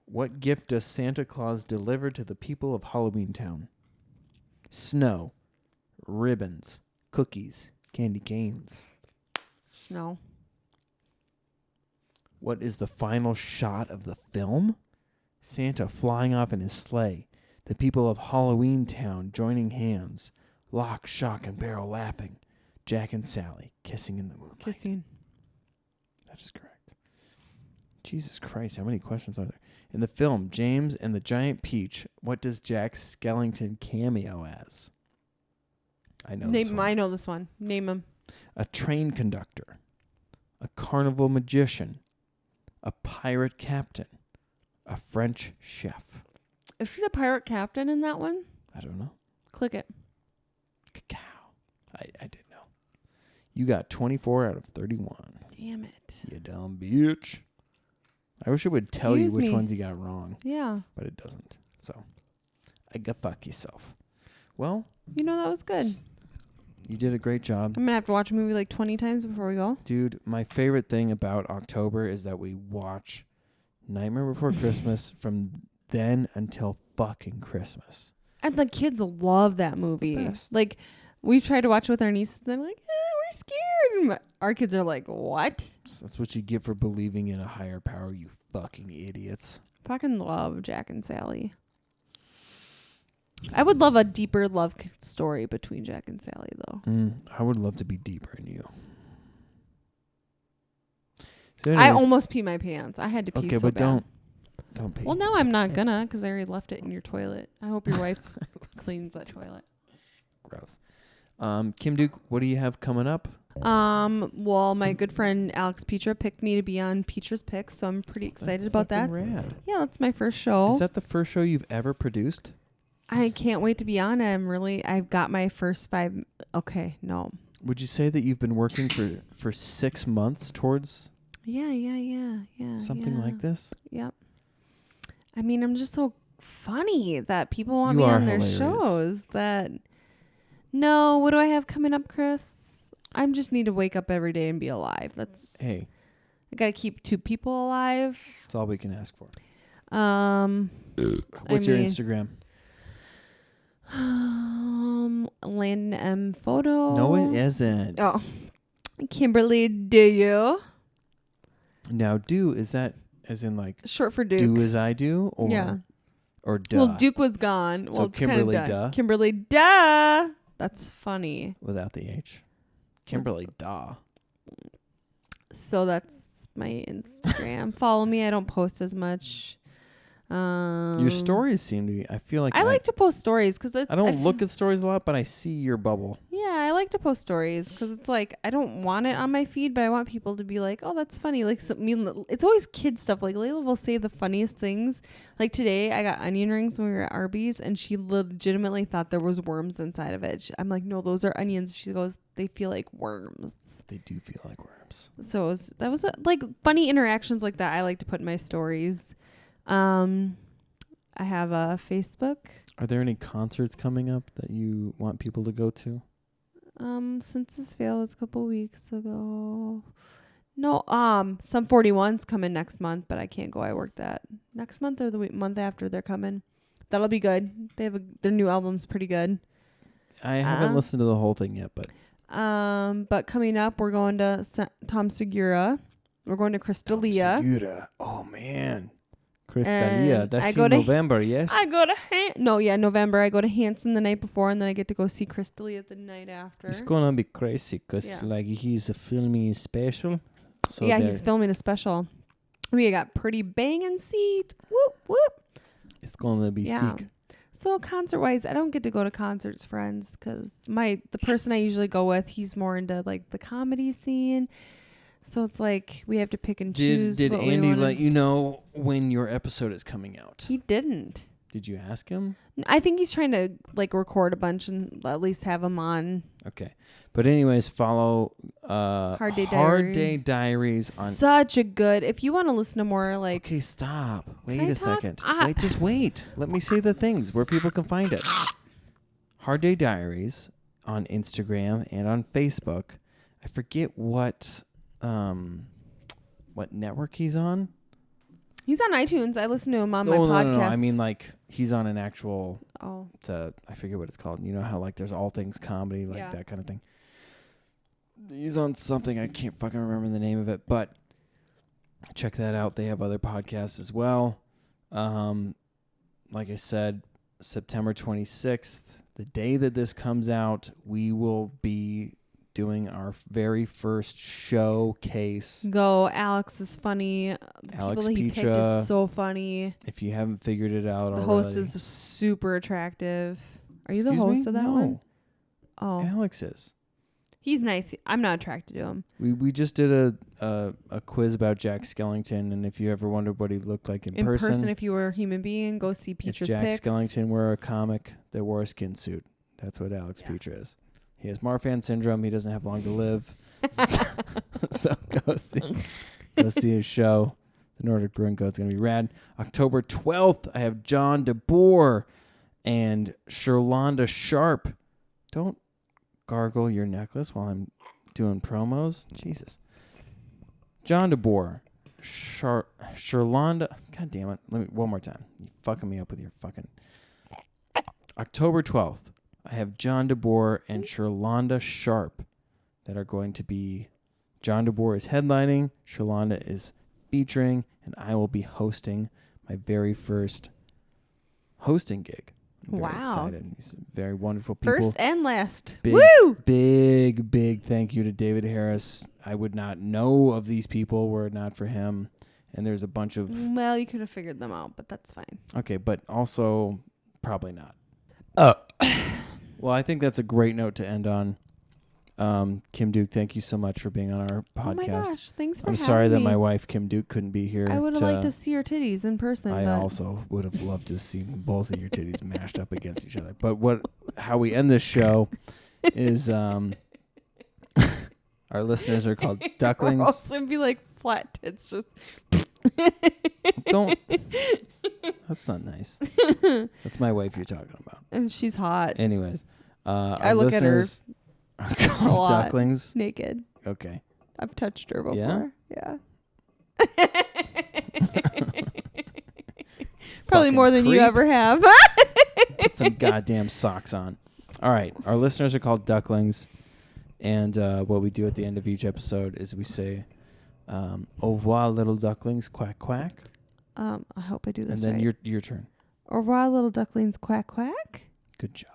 What gift does Santa Claus deliver to the people of Halloween Town? Snow, ribbons, cookies, candy canes. No. What is the final shot of the film? Santa flying off in his sleigh. The people of Halloween Town joining hands. Lock, shock, and barrel laughing. Jack and Sally kissing in the moonlight. Kissing. That is correct. Jesus Christ, how many questions are there? In the film, James and the Giant Peach, what does Jack Skellington cameo as? I know this one. I know this one. Name him. A train conductor. A carnival magician. A pirate captain. A French chef. Is he the pirate captain in that one? I don't know. Click it. Cacao. I did know. You got 24 out of 31. Damn it. You dumb bitch. I wish it would tell you Excuse which me. ones you got wrong, Yeah. but it doesn't. So, I go fuck yourself. Well, You know, that was good. you did a great job. I'm going to have to watch a movie like 20 times before we go. Dude, my favorite thing about October is that we watch Nightmare Before Christmas from then until fucking Christmas. And the kids love that It's the movie. best. Like, we've tried to watch it with our nieces. They're like, we're scared. And our kids are like, what? So that's what you get for believing in a higher power, you fucking idiots. Fucking love Jack and Sally. I would love a deeper love story between Jack and Sally, though. I would love to be deeper in you. So I anyways, almost peed my pants. I had to pee okay, so but bad. don't pee. Well, now I'm not gonna because I already left it in your toilet. I hope your wife cleans that toilet. Gross. Kim Duke, what do you have coming up? Well, my good friend Alex Petra picked me to be on Petra's Picks, so I'm pretty excited about that. fucking Rad. Yeah, that's my first show. Is that the first show you've ever produced? I can't wait to be on it. I've got my first 5. Okay, no. Would you say that you've been working for 6 months towards Yeah. something yeah. like this? Yep. I mean, I'm just so funny that people want You me are on their hilarious. shows. No, what do I have coming up, Chris? I just need to wake up every day and be alive. Hey, I gotta keep 2 people alive. that's all we can ask for. What's your Instagram? Landon M photo. No, it isn't. Oh, Kimberly, do you? Now, is that as in like Short for Duke. do as I do, or Yeah. or duh? Well, Duke was gone. So Well, it's Kimberly kind of Duh? Kimberly, duh. That's funny. Without the H. Kimberly Daw. So that's my Instagram. Follow me. I don't post as much. Your stories seem to be. I feel like I like to post stories because I don't look at stories a lot, but I see your bubble. Yeah, I like to post stories because it's like I don't want it on my feed, but I want people to be like, "Oh, that's funny." Like, it's always kid stuff. Like Layla will say the funniest things. Like today, I got onion rings when we were at Arby's, and she legitimately thought there was worms inside of it. I'm like, "No, those are onions." She goes, "They feel like worms." They do feel like worms. So that was like funny interactions like that. I like to put in my stories. I have a Facebook. Are there any concerts coming up that you want people to go to? Census Fail was a couple weeks ago. No, Sum 41's coming next month, but I can't go. I work that next month or the month after they're coming. That'll be good. They have their new album's pretty good. I haven't listened to the whole thing yet, but But coming up, we're going to Tom Segura. We're going to Crystalia. Segura. Oh man, Crystalia. And That's I in go to- November. Yes. I go to November. I go to Hanson the night before, and then I get to go see Crystalia the night after. It's gonna be crazy because Yeah. like he's filming his special. So yeah, he's filming a special. We got pretty banging seat. Whoop whoop. It's gonna be Yeah. sick. So concert wise, I don't get to go to concerts, friends, because the person I usually go with, he's more into like the comedy scene. So it's like we have to pick and choose. Did what we Andy wanna- let you know when your episode is coming out? He didn't. Did you ask him? I think he's trying to like record a bunch and at least have them on. Okay. But anyways, follow Hard Day Day Diaries on. Such a good. If you want to listen to more like Okay, stop. Wait I a talk? second. Ah. Wait, just wait. Let me say the things where people can find it. Hard Day Diaries on Instagram and on Facebook. I forget what network he's on. He's on iTunes. I listen to him on my No, podcast. no. I mean, like, he's on an actual, oh, I forget what it's called. You know how, like, there's All Things Comedy, like Yeah. that kind of thing. He's on something. I can't fucking remember the name of it, but check that out. They have other podcasts as well. Like I said, September 26th, the day that this comes out, we will be doing our very first showcase. go. Alex is funny. The Alex people that he picked Petra. is so funny. If you haven't figured it out The already. host is super attractive. Are you the Excuse host me? of that No. one? Oh, Alex is. he's nice. I'm not attracted to him. We just did a quiz about Jack Skellington, and if you ever wondered what he looked like in person, if you were a human being, go see if Petra's Jack pics. Skellington were a comic that wore a skin suit. That's what Alex Petra is. He has Marfan syndrome. He doesn't have long to live. So go see his show. The Nordic Brewing Code's going to be rad. October 12th, I have John DeBoer and Sherlonda Sharp. Don't gargle your necklace while I'm doing promos. Jesus. John DeBoer, Sherlonda. God damn it. Let me one more time. You fucking me up with your fucking. October 12th, I have John DeBoer and Sherlonda Sharp that are going to be. John DeBoer is headlining, Sherlonda is featuring, and I will be hosting my very first hosting gig. I'm very Wow. excited. These very wonderful people. First and last. Big, Woo! big thank you to David Harris. I would not know of these people were it not for him. And there's a bunch of... Well, you could have figured them out, but that's fine. Okay, but also probably not. Well, I think that's a great note to end on. Kim Duke, thank you so much for being on our podcast. Oh my gosh, thanks for I'm having sorry that me. my wife, Kim Duke, couldn't be here. I would have liked to see your titties in person. I but also would have loved to see both of your titties mashed up against each other. But how we end this show is our listeners are called ducklings. Also be like flat tits, just. Don't. That's not nice. That's my wife you're talking about. And she's hot, Anyways, I our look at her listeners are called lot. ducklings. naked. Okay. I've touched her before. Yeah? Yeah. Probably Fucking more than you creep. ever have. Put some goddamn socks on. All right. Our listeners are called ducklings. And what we do at the end of each episode is we say, au revoir, little ducklings, quack, quack. I hope I do this And then right. your turn. Au revoir, little ducklings, quack, quack. Good job.